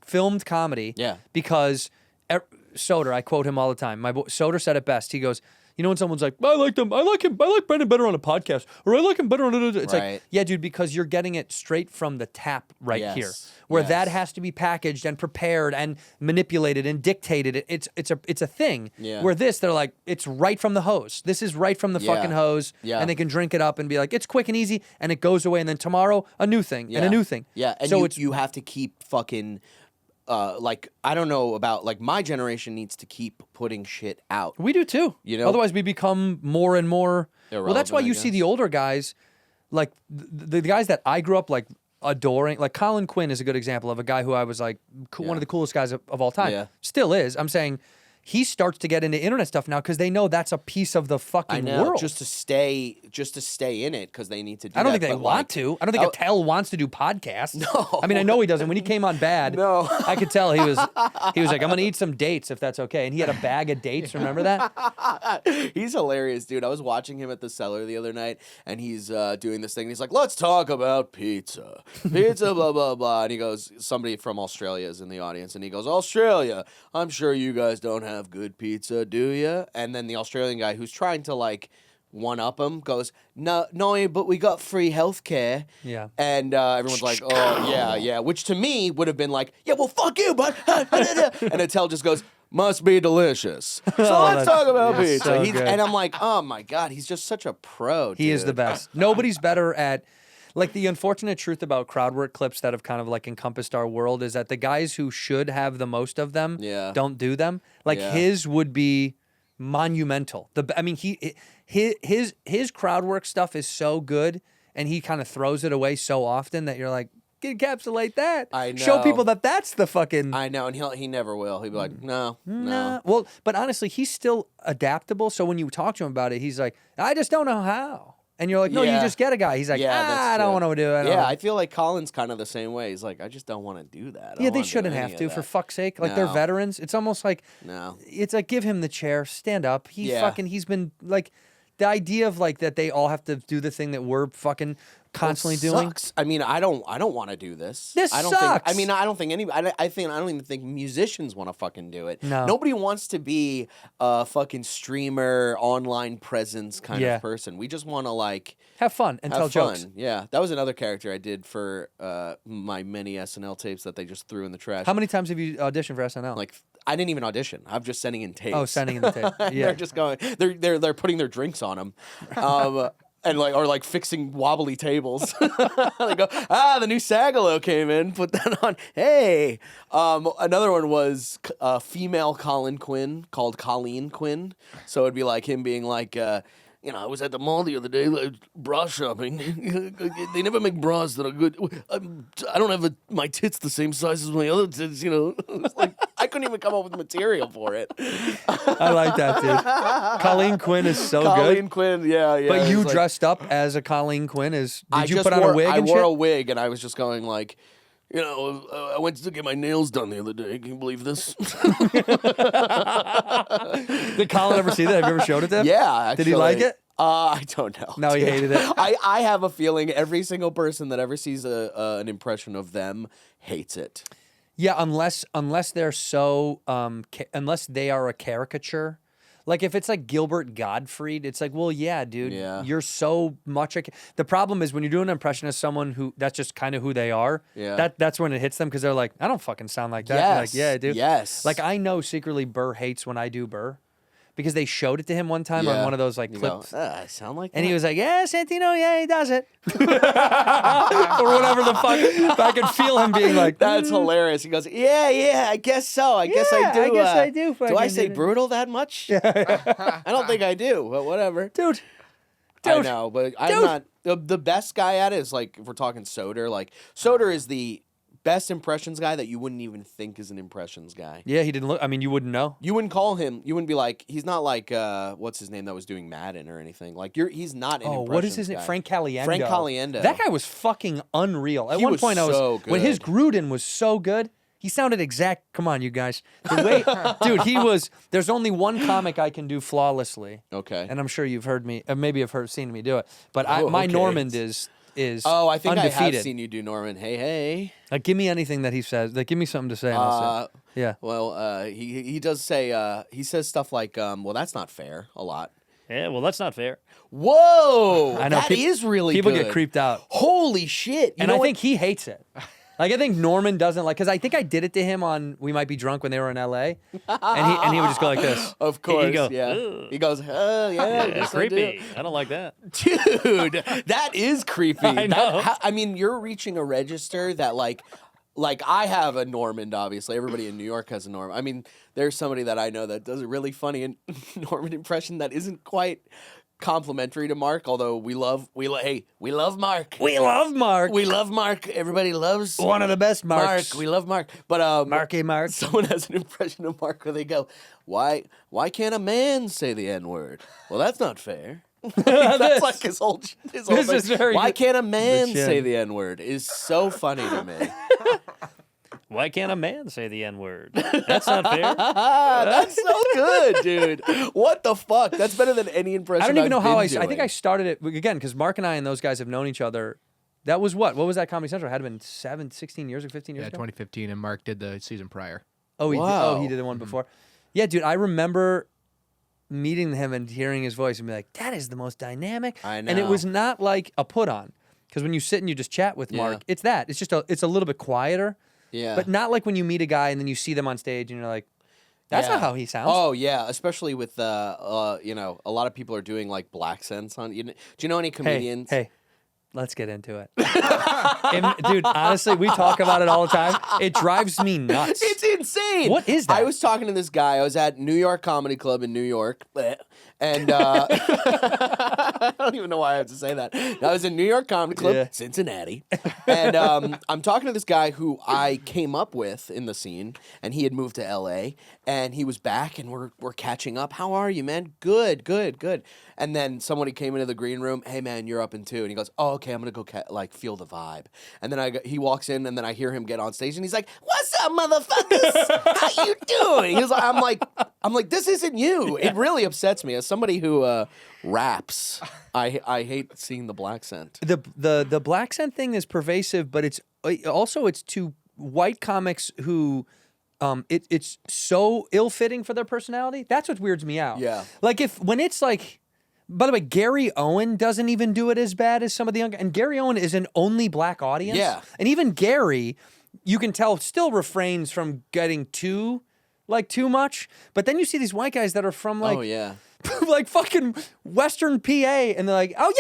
Speaker 1: filmed comedy.
Speaker 7: Yeah.
Speaker 1: Because Soder, I quote him all the time. My boy Soder said it best. He goes, you know when someone's like, I like him, I like Brendan better on a podcast, or I like him better on a... It's
Speaker 7: Right.
Speaker 1: like, yeah, dude, because you're getting it straight from the tap right
Speaker 7: Yes.
Speaker 1: here, where
Speaker 7: Yes.
Speaker 1: that has to be packaged and prepared and manipulated and dictated. It's a thing.
Speaker 7: Yeah.
Speaker 1: Where this, they're like, it's right from the hose. This is right from the fucking hose,
Speaker 7: Yeah.
Speaker 1: and they can drink it up and be like, it's quick and easy, and it goes away, and then tomorrow a new thing and a new thing.
Speaker 7: Yeah, and
Speaker 1: so
Speaker 7: you have to keep fucking... like I don't know about like my generation needs to keep putting shit out.
Speaker 1: We do too.
Speaker 7: You know?
Speaker 1: Otherwise we become more and more. Well, that's why
Speaker 7: Irrelevant, I
Speaker 1: you see
Speaker 7: guess.
Speaker 1: the older guys, like the guys that I grew up like adoring. Like Colin Quinn is a good example of a guy who I was like one of the coolest guys of all time.
Speaker 7: Yeah.
Speaker 1: Still is. I'm saying he starts to get into internet stuff now because they know that's a piece of the fucking
Speaker 7: I know,
Speaker 1: world.
Speaker 7: just to stay in it because they need to do
Speaker 1: I don't
Speaker 7: that,
Speaker 1: think they
Speaker 7: but,
Speaker 1: want
Speaker 7: like,
Speaker 1: to. I don't think Attell wants to do podcasts.
Speaker 7: No.
Speaker 1: I mean, I know he doesn't. When he came on Bad,
Speaker 7: No.
Speaker 1: I could tell he was like, I'm gonna eat some dates if that's okay. And he had a bag of dates. Remember that?
Speaker 7: He's hilarious, dude. I was watching him at the Cellar the other night, and he's doing this thing. And he's like, let's talk about pizza. Pizza, blah, blah, blah. And he goes, somebody from Australia is in the audience, and he goes, Australia, I'm sure you guys don't have good pizza, do you? And then the Australian guy who's trying to, like, one up him, goes, no, but we got free healthcare.
Speaker 1: Yeah.
Speaker 7: And everyone's like, oh, yeah. Which to me would have been like, yeah, well, fuck you, bud. And Attell just goes, must be delicious. So let's talk about pizza.
Speaker 1: so good.
Speaker 7: And I'm like, oh my God, he's just such a pro, dude.
Speaker 1: He is the best. Nobody's better at, like, the unfortunate truth about crowd work clips that have kind of like encompassed our world is that the guys who should have the most of them don't do them. Like his would be monumental. His crowd work stuff is so good, and he kind of throws it away so often that you're like, encapsulate that.
Speaker 7: I know.
Speaker 1: Show people that that's the fucking.
Speaker 7: I know, and he never will. He'll be like, no.
Speaker 1: Well, but honestly, he's still adaptable. So when you talk to him about it, he's like, I just don't know how. And you're like, no, you just get a guy. He's like, I don't want to do it.
Speaker 7: I feel like Colin's kind of the same way. He's like, I just don't want to do that.
Speaker 1: Yeah, they shouldn't have to, for fuck's sake. Like, they're veterans. It's almost like, it's like, give him the chair, stand up. He's been, like, the idea of, like, that they all have to do the thing that we're fucking constantly doing.
Speaker 7: Sucks. I mean, I don't want to do this. I don't
Speaker 1: sucks.
Speaker 7: I don't think any. I don't even think musicians want to fucking do it.
Speaker 1: No.
Speaker 7: Nobody wants to be a fucking streamer, online presence kind of person. We just want to like
Speaker 1: have fun and tell jokes.
Speaker 7: Yeah, that was another character I did for my many SNL tapes that they just threw in the trash.
Speaker 1: How many times have you auditioned for SNL?
Speaker 7: Like, I didn't even audition. I'm just sending in tapes.
Speaker 1: Oh, sending in the tape. Yeah,
Speaker 7: they're just going. They're putting their drinks on them. And like fixing wobbly tables. They go, the new Sagalow came in, put that on. Hey, another one was female Colin Quinn called Colleen Quinn. So it'd be like him being like, I was at the mall the other day, like, bra shopping. They never make bras that are good. I don't have my tits the same size as my other tits, It's like, I couldn't even come up with material for it.
Speaker 1: I like that, dude. Colleen Quinn is so good.
Speaker 7: Colleen Quinn, yeah.
Speaker 1: But you
Speaker 7: like,
Speaker 1: dressed up as a Colleen Quinn. Did you put
Speaker 7: on
Speaker 1: a wig and shit?
Speaker 7: I wore a wig, and I was just going like, I went to get my nails done the other day. Can you believe this?
Speaker 1: Did Colin ever see that? Have you ever showed it to him?
Speaker 7: Yeah, actually.
Speaker 1: Did he like it?
Speaker 7: I don't know.
Speaker 1: No, he hated it.
Speaker 7: I have a feeling every single person that ever sees an impression of them hates it.
Speaker 1: Yeah, unless they're so unless they are a caricature. Like, if it's like Gilbert Gottfried, it's like, well, yeah, dude, you're so much. The problem is when you're doing an impression of someone who that's just kind of who they are.
Speaker 7: Yeah,
Speaker 1: that's when it hits them because they're like, I don't fucking sound like that.
Speaker 7: Yes.
Speaker 1: You're like, yeah, dude.
Speaker 7: Yes.
Speaker 1: Like, I know secretly Burr hates when I do Burr because they showed it to him one time on one of those like clips.
Speaker 7: I sound like that.
Speaker 1: And he was like, yeah, Santino, yeah, he does it. Or whatever the fuck. I could feel him being like,
Speaker 7: that's hilarious. He goes, yeah, I guess so. I guess I do.
Speaker 1: I guess I do.
Speaker 7: Do I say brutal that much? I don't think I do, but whatever.
Speaker 1: Dude.
Speaker 7: I know, but I'm not. The best guy at it is like, if we're talking Soder, like, Soder is the best impressions guy that you wouldn't even think is an impressions guy.
Speaker 1: Yeah, he didn't look. I mean, you wouldn't know.
Speaker 7: You wouldn't call him. You wouldn't be like, he's not like, what's his name that was doing Madden or anything. Like, he's not an impressions
Speaker 1: what is his name?
Speaker 7: guy.
Speaker 1: Frank Caliendo.
Speaker 7: Frank Caliendo.
Speaker 1: That guy was fucking unreal. At
Speaker 7: He
Speaker 1: one
Speaker 7: was
Speaker 1: point,
Speaker 7: so
Speaker 1: when his
Speaker 7: good.
Speaker 1: Gruden was so good, he sounded exact. Come on, you guys. The way, dude, he was. There's only one comic I can do flawlessly.
Speaker 7: Okay.
Speaker 1: And I'm sure you've heard me, maybe have seen me do it. But my
Speaker 7: okay.
Speaker 1: Normand is
Speaker 7: I think
Speaker 1: undefeated.
Speaker 7: I have seen you do Norman. Hey.
Speaker 1: Like, give me anything that he says. Like, give me something to say. And I'll say. Yeah.
Speaker 7: Well, he does say, he says stuff like, well, that's not fair a lot.
Speaker 1: Yeah, well, that's not fair.
Speaker 7: Whoa.
Speaker 1: I know.
Speaker 7: That is really
Speaker 1: people
Speaker 7: good.
Speaker 1: get creeped out.
Speaker 7: Holy shit.
Speaker 1: And I think he hates it. Like, I think Norman doesn't like, because I think I did it to him on We Might Be Drunk when they were in L.A. and he would just go like this.
Speaker 7: Of course,
Speaker 1: He'd go,
Speaker 7: yeah. He goes, oh, yeah, yes,
Speaker 1: creepy. I don't like that.
Speaker 7: Dude, that is creepy.
Speaker 1: I know.
Speaker 7: I mean, you're reaching a register that, like I have a Normand, obviously. Everybody in New York has a Normand. I mean, there's somebody that I know that does a really funny Normand impression that isn't quite complimentary to Mark, although we love Mark.
Speaker 1: We love Mark.
Speaker 7: We love Mark. Everybody loves
Speaker 1: one of the best Marks.
Speaker 7: Mark. We love Mark. But
Speaker 1: Marky Mark.
Speaker 7: Someone has an impression of Mark where they go, Why can't a man say the N-word? Well, that's not fair. That's like his whole
Speaker 1: This
Speaker 7: thing.
Speaker 1: is very
Speaker 7: Why
Speaker 1: good.
Speaker 7: can't a man
Speaker 1: The chin.
Speaker 7: say the N-word is so funny to me.
Speaker 1: Why can't a man say the N-word? That's not fair.
Speaker 7: That's so good, dude. What the fuck? That's better than any impression
Speaker 1: I don't even know how I
Speaker 7: doing.
Speaker 1: think I started it, again, because Mark and I and those guys have known each other. That was what? What was that Comedy Central? It had been 16 years or 15 years
Speaker 8: Yeah,
Speaker 1: ago?
Speaker 8: 2015, and Mark did the season prior.
Speaker 1: Oh, he
Speaker 7: Wow.
Speaker 1: did. Oh, he did the one before. Yeah, dude, I remember meeting him and hearing his voice and be like, that is the most dynamic.
Speaker 7: I
Speaker 1: And it
Speaker 7: know.
Speaker 1: was not like a put on. Because when you sit and you just chat with Mark, it's that. It's just it's a little bit quieter.
Speaker 7: Yeah.
Speaker 1: But not like when you meet a guy and then you see them on stage and you're like, that's
Speaker 7: Yeah.
Speaker 1: not how he sounds.
Speaker 7: Oh yeah, especially with you know, a lot of people are doing like black scents on. Do you know any comedians?
Speaker 1: Hey, let's get into it. Dude, honestly, we talk about it all the time. It drives me nuts.
Speaker 7: It's insane.
Speaker 1: What is that?
Speaker 7: I was talking to this guy. I was at New York Comedy Club in New York, and I don't even know why I have to say that. I was in New York Comedy Club,
Speaker 1: Yeah.
Speaker 7: Cincinnati, and I'm talking to this guy who I came up with in the scene, and he had moved to L.A. and he was back, and we're catching up. How are you, man? Good. And then somebody came into the green room. Hey, man, you're up in 2. And he goes, oh, okay, I'm gonna go feel the vibe. And then he walks in, and then I hear him get on stage, and he's like, "What's up, motherfuckers? How you doing?" He was like, I'm like, this isn't you. It really upsets me as somebody who raps. I hate seeing the black scent.
Speaker 1: The black scent thing is pervasive, but it's to white comics who it's so ill-fitting for their personality. That's what weirds me out.
Speaker 7: Yeah.
Speaker 1: Like when it's like, by the way, Gary Owen doesn't even do it as bad as some of the young, and Gary Owen is an only black audience.
Speaker 7: Yeah.
Speaker 1: And even Gary, you can tell, still refrains from getting too much. But then you see these white guys that are from like,
Speaker 7: Oh yeah.
Speaker 1: like fucking Western PA, and they're like, oh,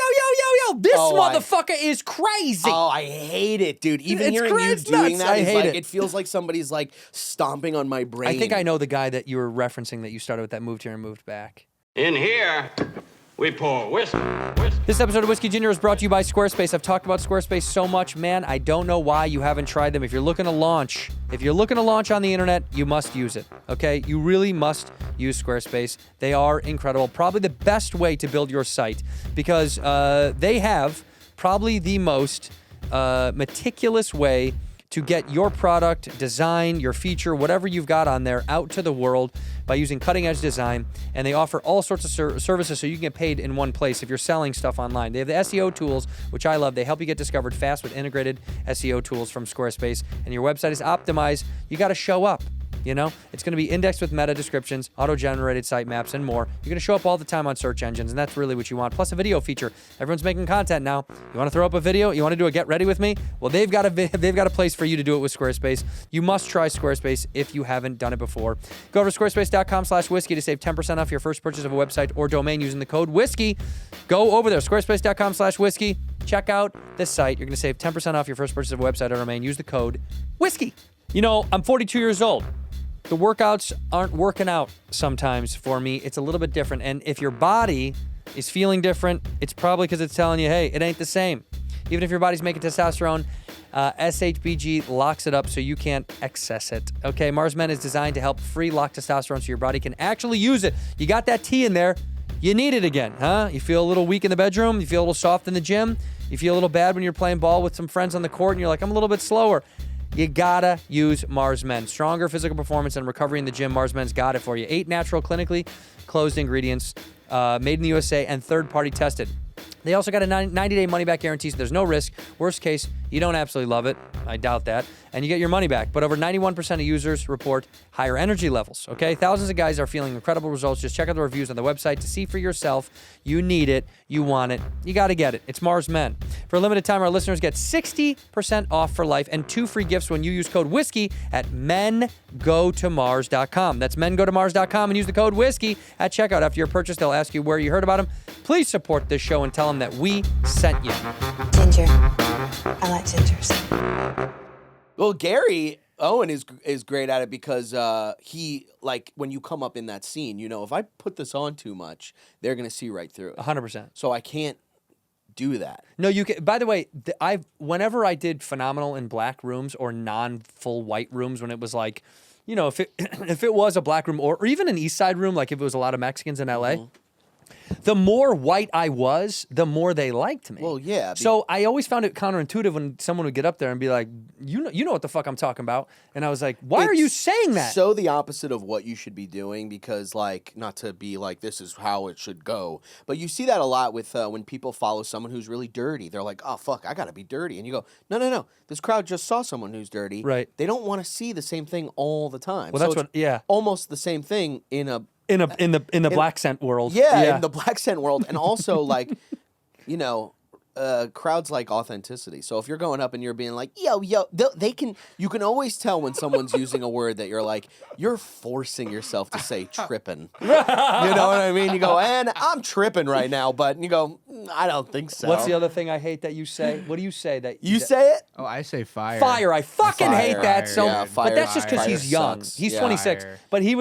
Speaker 1: yo, this motherfucker is crazy.
Speaker 7: Oh, I hate it, dude. Even
Speaker 1: It's
Speaker 7: hearing you
Speaker 1: nuts.
Speaker 7: doing that,
Speaker 1: I
Speaker 7: is
Speaker 1: hate
Speaker 7: like,
Speaker 1: it.
Speaker 7: it feels like somebody's like stomping on my brain.
Speaker 1: I think I know the guy that you were referencing that you started with that moved here and moved back.
Speaker 2: In here, we pour whiskey.
Speaker 1: This episode of Whiskey Ginger is brought to you by Squarespace. I've talked about Squarespace so much, man. I don't know why you haven't tried them. If you're looking to launch on the internet, you must use it, okay? You really must use Squarespace. They are incredible. Probably the best way to build your site because they have probably the most meticulous way to get your product, design, your feature, whatever you've got on there out to the world by using cutting-edge design. And they offer all sorts of services so you can get paid in one place if you're selling stuff online. They have the SEO tools, which I love. They help you get discovered fast with integrated SEO tools from Squarespace. And your website is optimized. You got to show up. You know, it's going to be indexed with meta descriptions, auto-generated sitemaps, and more. You're going to show up all the time on search engines, and that's really what you want. Plus a video feature. Everyone's making content now. You want to throw up a video? You want to do a get ready with me? Well, they've got a place for you to do it with Squarespace. You must try Squarespace if you haven't done it before. Go over to squarespace.com/whiskey to save 10% off your first purchase of a website or domain using the code whiskey. Go over there, squarespace.com/whiskey. Check out this site. You're going to save 10% off your first purchase of a website or domain. Use the code whiskey. You know, I'm 42 years old. The workouts aren't working out sometimes for me. It's a little bit different. And if your body is feeling different, it's probably because it's telling you, hey, it ain't the same. Even if your body's making testosterone, SHBG locks it up so you can't excess it. Okay, Mars Men is designed to help free lock testosterone so your body can actually use it. You got that T in there. You need it again, huh? You feel a little weak in the bedroom. You feel a little soft in the gym. You feel a little bad when you're playing ball with some friends on the court and you're like, I'm a little bit slower. You gotta use Mars Men. Stronger physical performance and recovery in the gym. Mars Men's got it for you. 8 natural, clinically closed ingredients, made in the USA and third-party tested. They also got a 90-day money-back guarantee, so there's no risk. Worst case, you don't absolutely love it. I doubt that. And you get your money back. But over 91% of users report higher energy levels, okay? Thousands of guys are feeling incredible results. Just check out the reviews on the website to see for yourself. You need it. You want it. You got to get it. It's Mars Men. For a limited time, our listeners get 60% off for life and 2 free gifts when you use code whiskey at mengotomars.com. That's mengotomars.com and use the code whiskey at checkout. After your purchase, they'll ask you where you heard about them. Please support this show and tell them that we sent you.
Speaker 3: Ginger. I like gingers.
Speaker 7: Well, Gary Owen is great at it because he, like, when you come up in that scene, you know, if I put this on too much, they're going to see right through it.
Speaker 1: 100%.
Speaker 7: So I can't do that.
Speaker 1: No, you can. By the way, whenever I did phenomenal in black rooms or non-full white rooms, when it was like, you know, if it was a black room or even an East Side room, like if it was a lot of Mexicans in LA, the more white I was, the more they liked me.
Speaker 7: Well, yeah.
Speaker 1: So I always found it counterintuitive when someone would get up there and be like, you know what the fuck I'm talking about. And I was like, why are you saying that?
Speaker 7: So the opposite of what you should be doing because, like, not to be like, this is how it should go. But you see that a lot with when people follow someone who's really dirty. They're like, oh, fuck, I got to be dirty. And you go, no. This crowd just saw someone who's dirty.
Speaker 1: Right.
Speaker 7: They don't want to see the same thing all the time.
Speaker 1: Well, that's
Speaker 7: it's
Speaker 1: yeah.
Speaker 7: almost the same thing in
Speaker 1: in the black scent world.
Speaker 7: Yeah, in the black scent world, and also like, crowds like authenticity. So if you're going up and you're being like, yo, you can always tell when someone's using a word that you're like, you're forcing yourself to say tripping. You know what I mean? You go, and I'm tripping right now, but you go, I don't think so.
Speaker 1: What's the other thing I hate that you say? What do you say that
Speaker 7: You say it?
Speaker 8: Oh, I say fire.
Speaker 1: Fire. I fucking hate that. So,
Speaker 7: Yeah,
Speaker 1: but that's just because
Speaker 7: fire
Speaker 1: he's young.
Speaker 7: sucks.
Speaker 1: He's
Speaker 7: Yeah.
Speaker 1: 26.
Speaker 8: Fire.
Speaker 1: But he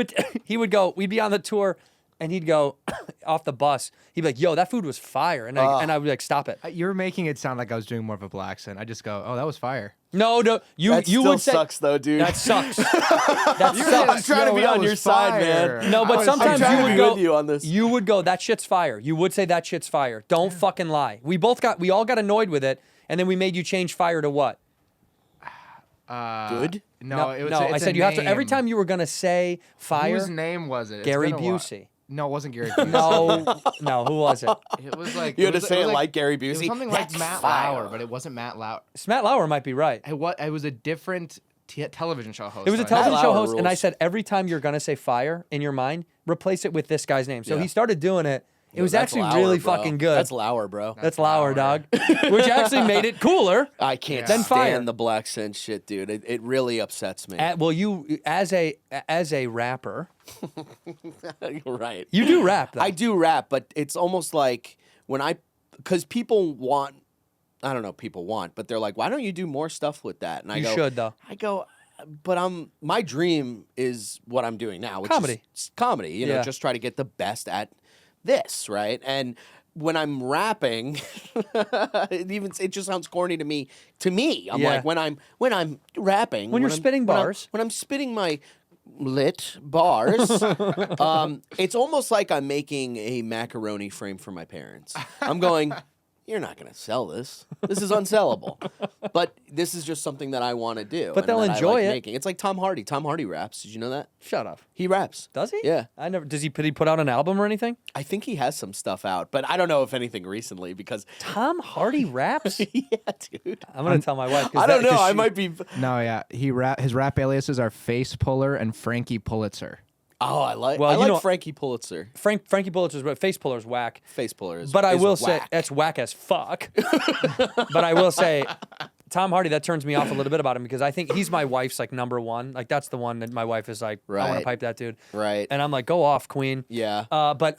Speaker 1: would go. We'd be on the tour, and he'd go off the bus. He'd be like, "Yo, that food was fire," and I would be like, "Stop it."
Speaker 8: You're making it sound like I was doing more of a black accent. I just go, oh, that was fire.
Speaker 1: No, you
Speaker 7: That
Speaker 1: you
Speaker 7: still
Speaker 1: would say
Speaker 7: sucks though, dude.
Speaker 1: that sucks. That sucks.
Speaker 7: I'm trying to be
Speaker 8: that
Speaker 7: on
Speaker 8: was
Speaker 7: your side,
Speaker 8: fire.
Speaker 7: man.
Speaker 1: No, but
Speaker 8: I was
Speaker 1: sometimes
Speaker 7: trying
Speaker 1: you
Speaker 7: to
Speaker 1: would
Speaker 7: be
Speaker 1: go.
Speaker 7: with you on this.
Speaker 1: You would go. That shit's fire. You would say that shit's fire. Don't fucking lie. We all got annoyed with it, and then we made you change fire to what?
Speaker 7: Good?
Speaker 8: No, it was,
Speaker 1: no.
Speaker 8: it's
Speaker 1: I
Speaker 8: a
Speaker 1: said you have to every
Speaker 8: name.
Speaker 1: time you were gonna say fire.
Speaker 8: Whose name was it? It's
Speaker 1: Gary
Speaker 8: been a while.
Speaker 1: Busey.
Speaker 8: No, it wasn't Gary Busey.
Speaker 1: No, who was it?
Speaker 8: It was like
Speaker 7: You had to
Speaker 8: was-
Speaker 7: say it
Speaker 8: was
Speaker 7: like Gary
Speaker 8: It was
Speaker 7: Busey.
Speaker 8: something like
Speaker 7: That's
Speaker 8: Matt
Speaker 7: fire.
Speaker 8: Lauer, but it wasn't Matt Lauer.
Speaker 1: Matt Lauer might be right.
Speaker 8: It was a different television show host.
Speaker 1: It was a
Speaker 8: though.
Speaker 1: television show
Speaker 7: Lauer
Speaker 1: host, and I
Speaker 7: rules.
Speaker 1: said every time you're gonna say fire in your mind, replace it with this guy's name. So
Speaker 7: Yeah.
Speaker 1: he started doing it. It was
Speaker 7: That's
Speaker 1: actually
Speaker 7: Lauer,
Speaker 1: really
Speaker 7: bro.
Speaker 1: fucking good.
Speaker 7: That's Lauer, bro.
Speaker 1: That's Lauer, dog. Which actually made it cooler.
Speaker 7: I can't
Speaker 1: Then
Speaker 7: stand
Speaker 1: fire.
Speaker 7: the black scent shit, dude. It really upsets me.
Speaker 1: Well, you as a rapper,
Speaker 7: You're right.
Speaker 1: you do rap. Though.
Speaker 7: I do rap, but it's almost like because people want, I don't know, but they're like, why don't you do more stuff with that? And I
Speaker 1: You
Speaker 7: go,
Speaker 1: should, though.
Speaker 7: I go, but my dream is what I'm doing now, which
Speaker 1: Comedy.
Speaker 7: is comedy. You know,
Speaker 1: Yeah.
Speaker 7: just try to get the best at this, right? And when I'm rapping, it just sounds corny to me. I'm
Speaker 1: Yeah.
Speaker 7: like when I'm rapping,
Speaker 1: When you're
Speaker 7: I'm-
Speaker 1: spitting
Speaker 7: when I'm-
Speaker 1: bars.
Speaker 7: when I'm spitting my lit bars, it's almost like I'm making a macaroni frame for my parents. I'm going, you're not going to sell this. This is unsellable. But this is just something that I want to do.
Speaker 1: But
Speaker 7: and
Speaker 1: they'll
Speaker 7: that I
Speaker 1: enjoy
Speaker 7: like
Speaker 1: it.
Speaker 7: Making. It's like Tom Hardy. Tom Hardy raps. Did you know that?
Speaker 1: Shut up.
Speaker 7: He raps.
Speaker 1: Does he?
Speaker 7: Yeah.
Speaker 1: I never. Did he put out an album or anything?
Speaker 7: I think he has some stuff out, but I don't know if anything recently because
Speaker 1: Tom Hardy raps.
Speaker 7: yeah, dude.
Speaker 1: I'm gonna tell my wife. 'cause
Speaker 7: I don't
Speaker 1: that-
Speaker 7: know.
Speaker 1: 'cause
Speaker 7: I
Speaker 1: she-
Speaker 7: might be.
Speaker 8: No, yeah. His rap aliases are Face Puller and Frankie Pulitzer.
Speaker 7: Oh, I like.
Speaker 1: Well,
Speaker 7: I
Speaker 1: you
Speaker 7: like
Speaker 1: know-
Speaker 7: Frankie Pulitzer.
Speaker 1: Frankie Pulitzer's but face puller's whack.
Speaker 7: Face puller is.
Speaker 1: But I
Speaker 7: is
Speaker 1: will say
Speaker 7: whack.
Speaker 1: that's whack as fuck. But I will say, Tom Hardy, that turns me off a little bit about him because I think he's my wife's like number one. Like that's the one that my wife is like, I want
Speaker 7: Right.
Speaker 1: to pipe that dude.
Speaker 7: Right.
Speaker 1: And I'm like, go off, queen.
Speaker 7: Yeah.
Speaker 1: But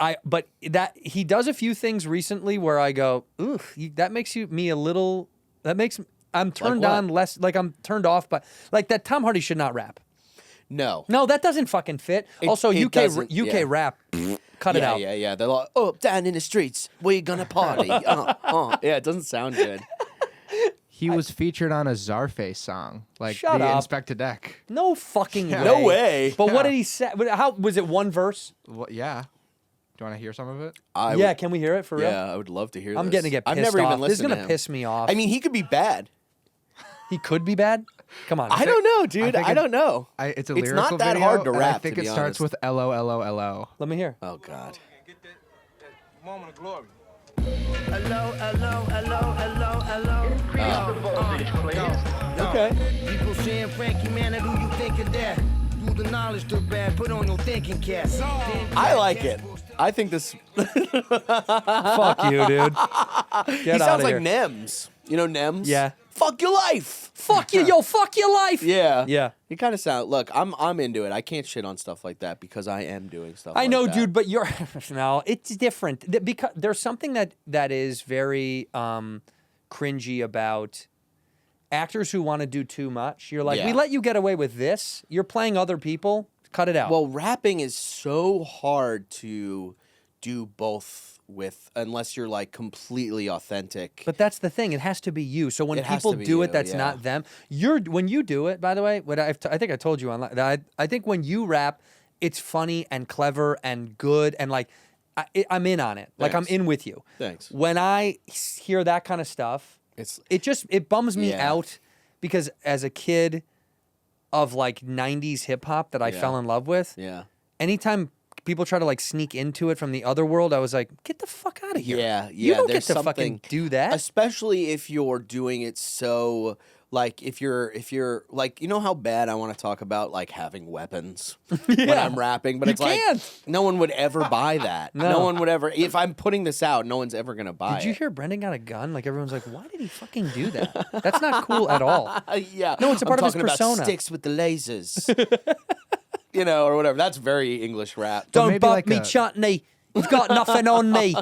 Speaker 1: that he does a few things recently where I go, ooh, that makes me a little. That makes I'm turned
Speaker 7: what?
Speaker 1: on less. Like I'm turned off, but like that Tom Hardy should not rap.
Speaker 7: No.
Speaker 1: No, that doesn't fucking fit. Also,
Speaker 7: it
Speaker 1: UK
Speaker 7: doesn't, yeah.
Speaker 1: rap, cut it
Speaker 7: Yeah,
Speaker 1: out.
Speaker 7: yeah. They're like, oh, down in the streets, we gonna party. Yeah, it doesn't sound good.
Speaker 8: He was featured on a Czarface song, like
Speaker 1: Shut
Speaker 8: the
Speaker 1: up.
Speaker 8: Inspector Deck.
Speaker 1: No fucking way.
Speaker 7: No way.
Speaker 1: But what did he say? How was it? One verse?
Speaker 8: Well, yeah. Do you want to hear some of it?
Speaker 1: Yeah, can we hear it for real?
Speaker 7: Yeah, I would love to hear this.
Speaker 1: I'm getting to get
Speaker 7: I've
Speaker 1: pissed
Speaker 7: never
Speaker 1: off.
Speaker 7: even
Speaker 1: This is
Speaker 7: listened
Speaker 1: gonna
Speaker 7: to him.
Speaker 1: piss me off.
Speaker 7: I mean, he could be bad.
Speaker 1: He could be bad. Come on.
Speaker 7: I don't know, dude.
Speaker 8: think
Speaker 7: I
Speaker 8: it-
Speaker 7: don't know.
Speaker 8: It's a
Speaker 7: It's
Speaker 8: lyrical
Speaker 7: not that
Speaker 8: video,
Speaker 7: hard to
Speaker 8: and
Speaker 7: rap,
Speaker 8: I think
Speaker 7: to
Speaker 8: it
Speaker 7: be
Speaker 8: starts
Speaker 7: honest.
Speaker 8: with LOLOLO.
Speaker 1: Let me hear.
Speaker 7: Oh God.
Speaker 6: Get that moment of glory.
Speaker 7: Okay.
Speaker 6: People saying, Frankie, man, who you think of that? Do the knowledge to bad, put on your thinking cap.
Speaker 7: I like it. I think this.
Speaker 1: Fuck you, dude.
Speaker 7: He
Speaker 1: Get out
Speaker 7: sounds
Speaker 1: of
Speaker 7: like
Speaker 1: here.
Speaker 7: Nems. You know Nems?
Speaker 1: Yeah.
Speaker 7: Fuck your life.
Speaker 1: Fuck you, yo. Fuck your life.
Speaker 7: Yeah.
Speaker 1: Yeah.
Speaker 7: You kind of sound. Look, I'm into it. I can't shit on stuff like that because I am doing stuff.
Speaker 1: I
Speaker 7: like
Speaker 1: know,
Speaker 7: that.
Speaker 1: dude, but you're no. It's different because there's something that is very cringy about actors who want to do too much. You're like,
Speaker 7: Yeah.
Speaker 1: we let you get away with this. You're playing other people. Cut it out.
Speaker 7: Well, rapping is so hard to do both with unless you're like completely authentic.
Speaker 1: but that's the thing. It has to be you. So when
Speaker 7: It has
Speaker 1: people
Speaker 7: to be
Speaker 1: do it,
Speaker 7: you,
Speaker 1: that's
Speaker 7: yeah.
Speaker 1: not them. When you do it, by the way, what I think I told you online. That I think when you rap, it's funny and clever and good and like I'm in on it. Like I'm
Speaker 7: Thanks.
Speaker 1: in with you.
Speaker 7: Thanks.
Speaker 1: When I hear that kind of stuff, it bums me
Speaker 7: Yeah.
Speaker 1: out because as a kid of like 90s hip hop that I
Speaker 7: Yeah.
Speaker 1: fell in love with,
Speaker 7: Yeah.
Speaker 1: anytime people try to like sneak into it from the other world, I was like, get the fuck out of here.
Speaker 7: Yeah,
Speaker 1: You
Speaker 7: yeah.
Speaker 1: don't get
Speaker 7: There's
Speaker 1: to fucking
Speaker 7: something,
Speaker 1: do that.
Speaker 7: especially if you're doing it so like if you're like, you know how bad I want to talk about like having weapons when I'm rapping, but it's like no one would ever buy that. No one would ever. If I'm putting this out, no one's ever gonna buy it.
Speaker 1: Did you hear Brendan got a gun? Like everyone's like, why did he fucking do that? That's not cool at all.
Speaker 7: Yeah,
Speaker 1: No, it's a part
Speaker 7: I'm
Speaker 1: of his
Speaker 7: talking
Speaker 1: persona.
Speaker 7: about sticks with the lasers, you know, or whatever. That's very English rap.
Speaker 1: Don't
Speaker 8: maybe
Speaker 1: bump
Speaker 8: like
Speaker 1: me,
Speaker 8: a-
Speaker 1: chutney. You've got nothing on me.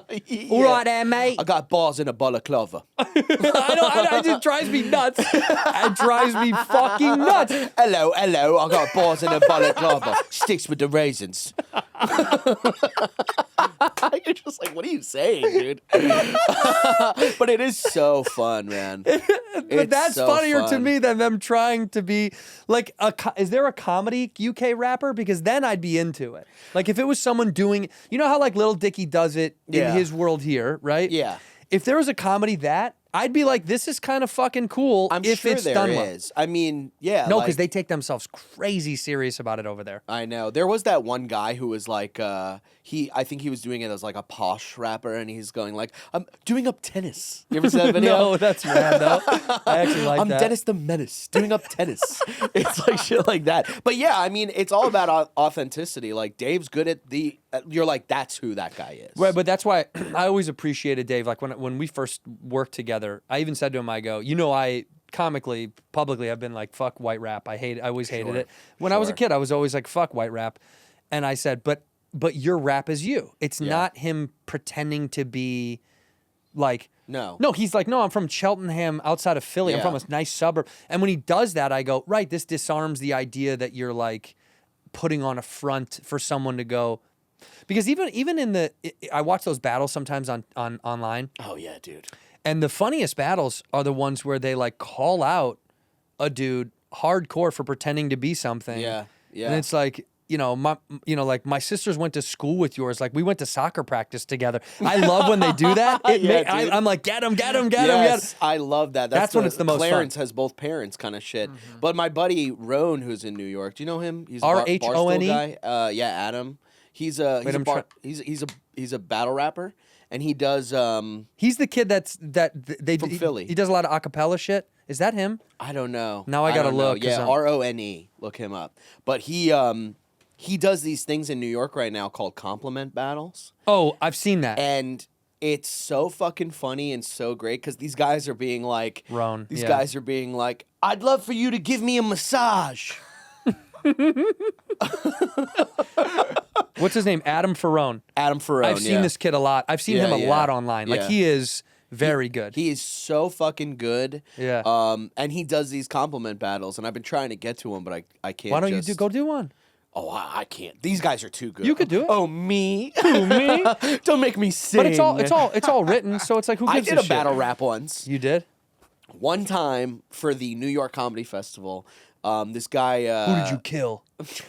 Speaker 1: All right there, mate.
Speaker 7: I got bars in a balaclava.
Speaker 1: It just drives me nuts. It drives me fucking nuts.
Speaker 7: Hello, I got bars in a balaclava. Sticks with the raisins. You're just like, what are you saying, dude? But it is so fun, man.
Speaker 1: But that's
Speaker 7: so
Speaker 1: funnier to
Speaker 7: fun.
Speaker 1: me than them trying to be like is there a comedy UK rapper? Because then I'd be into it. Like if it was someone doing, you know how like Lil Dicky does it
Speaker 7: Yeah.
Speaker 1: in his world here, right?
Speaker 7: Yeah.
Speaker 1: If there was a comedy that, I'd be like, this is kind of fucking cool
Speaker 7: I'm
Speaker 1: if
Speaker 7: sure
Speaker 1: it's
Speaker 7: there
Speaker 1: done well.
Speaker 7: is. I mean, yeah.
Speaker 1: No,
Speaker 7: like,
Speaker 1: because they take themselves crazy serious about it over there.
Speaker 7: I know. There was that one guy who was like, I think he was doing it as like a posh rapper, and he's going like, I'm doing up tennis. You ever see that video?
Speaker 1: No, that's rad though. I actually like
Speaker 7: I'm
Speaker 1: that.
Speaker 7: Dennis the Menace doing up tennis. It's like shit like that. But yeah, I mean, it's all about authenticity. Like Dave's good at you're like, that's who that guy is.
Speaker 1: Right, but that's why I always appreciated Dave. Like when we first worked together, I even said to him, I go, you know, I comically, publicly have been like, fuck white rap. I always hated it. When I was a kid, I was always like, fuck white rap. And I said, but your rap is you. It's not him pretending to be like,
Speaker 7: No,
Speaker 1: he's like, no, I'm from Cheltenham outside of Philly. I'm
Speaker 7: Yeah.
Speaker 1: from a nice suburb. And when he does that, I go, right, this disarms the idea that you're like putting on a front for someone to go. Because even in I watch those battles sometimes on online.
Speaker 7: Oh yeah, dude.
Speaker 1: And the funniest battles are the ones where they like call out a hardcore for pretending to be something.
Speaker 7: Yeah, yeah.
Speaker 1: And it's like, like my sisters went to school with yours. Like we went to soccer practice together. I love when they do that.
Speaker 7: Yeah, dude.
Speaker 1: I'm like, get him.
Speaker 7: Yes, I love that.
Speaker 1: That's when it's the most fun.
Speaker 7: Clarence has both parents kind of shit. But my buddy Roan, who's in New York, do you know him? He's a
Speaker 1: RHONE?
Speaker 7: Barstool guy. Yeah, Adam. He's a he's a battle rapper, and he does.
Speaker 1: He's the kid
Speaker 7: From Philly.
Speaker 1: He does a lot of acapella shit. Is that him?
Speaker 7: I don't know.
Speaker 1: Now I gotta
Speaker 7: don't know.
Speaker 1: look, 'cause
Speaker 7: Yeah,
Speaker 1: I'm-
Speaker 7: RONE. Look him up. But he does these things in New York right now called compliment battles.
Speaker 1: Oh, I've seen that.
Speaker 7: And it's so fucking funny and so great because these guys are being like,
Speaker 1: Roan,
Speaker 7: These
Speaker 1: yeah.
Speaker 7: guys are being like, I'd love for you to give me a massage.
Speaker 1: What's his name? Adam Ferrone.
Speaker 7: Adam Ferrone.
Speaker 1: I've seen this kid a lot. I've seen him a lot online. Like
Speaker 7: Yeah.
Speaker 1: he is very good.
Speaker 7: He is so fucking good.
Speaker 1: Yeah.
Speaker 7: And he does these compliment battles, and I've been trying to get to him, but I can't.
Speaker 1: Why don't you go do one?
Speaker 7: Oh, I can't. These guys are too good.
Speaker 1: You could do it.
Speaker 7: Oh, me?
Speaker 1: Me?
Speaker 7: Don't make me sing.
Speaker 1: But it's all written, so it's like who
Speaker 7: I
Speaker 1: gives
Speaker 7: did a
Speaker 1: shit?
Speaker 7: battle rap once.
Speaker 1: You did?
Speaker 7: One time for the New York Comedy Festival. This guy.
Speaker 1: Who did you kill?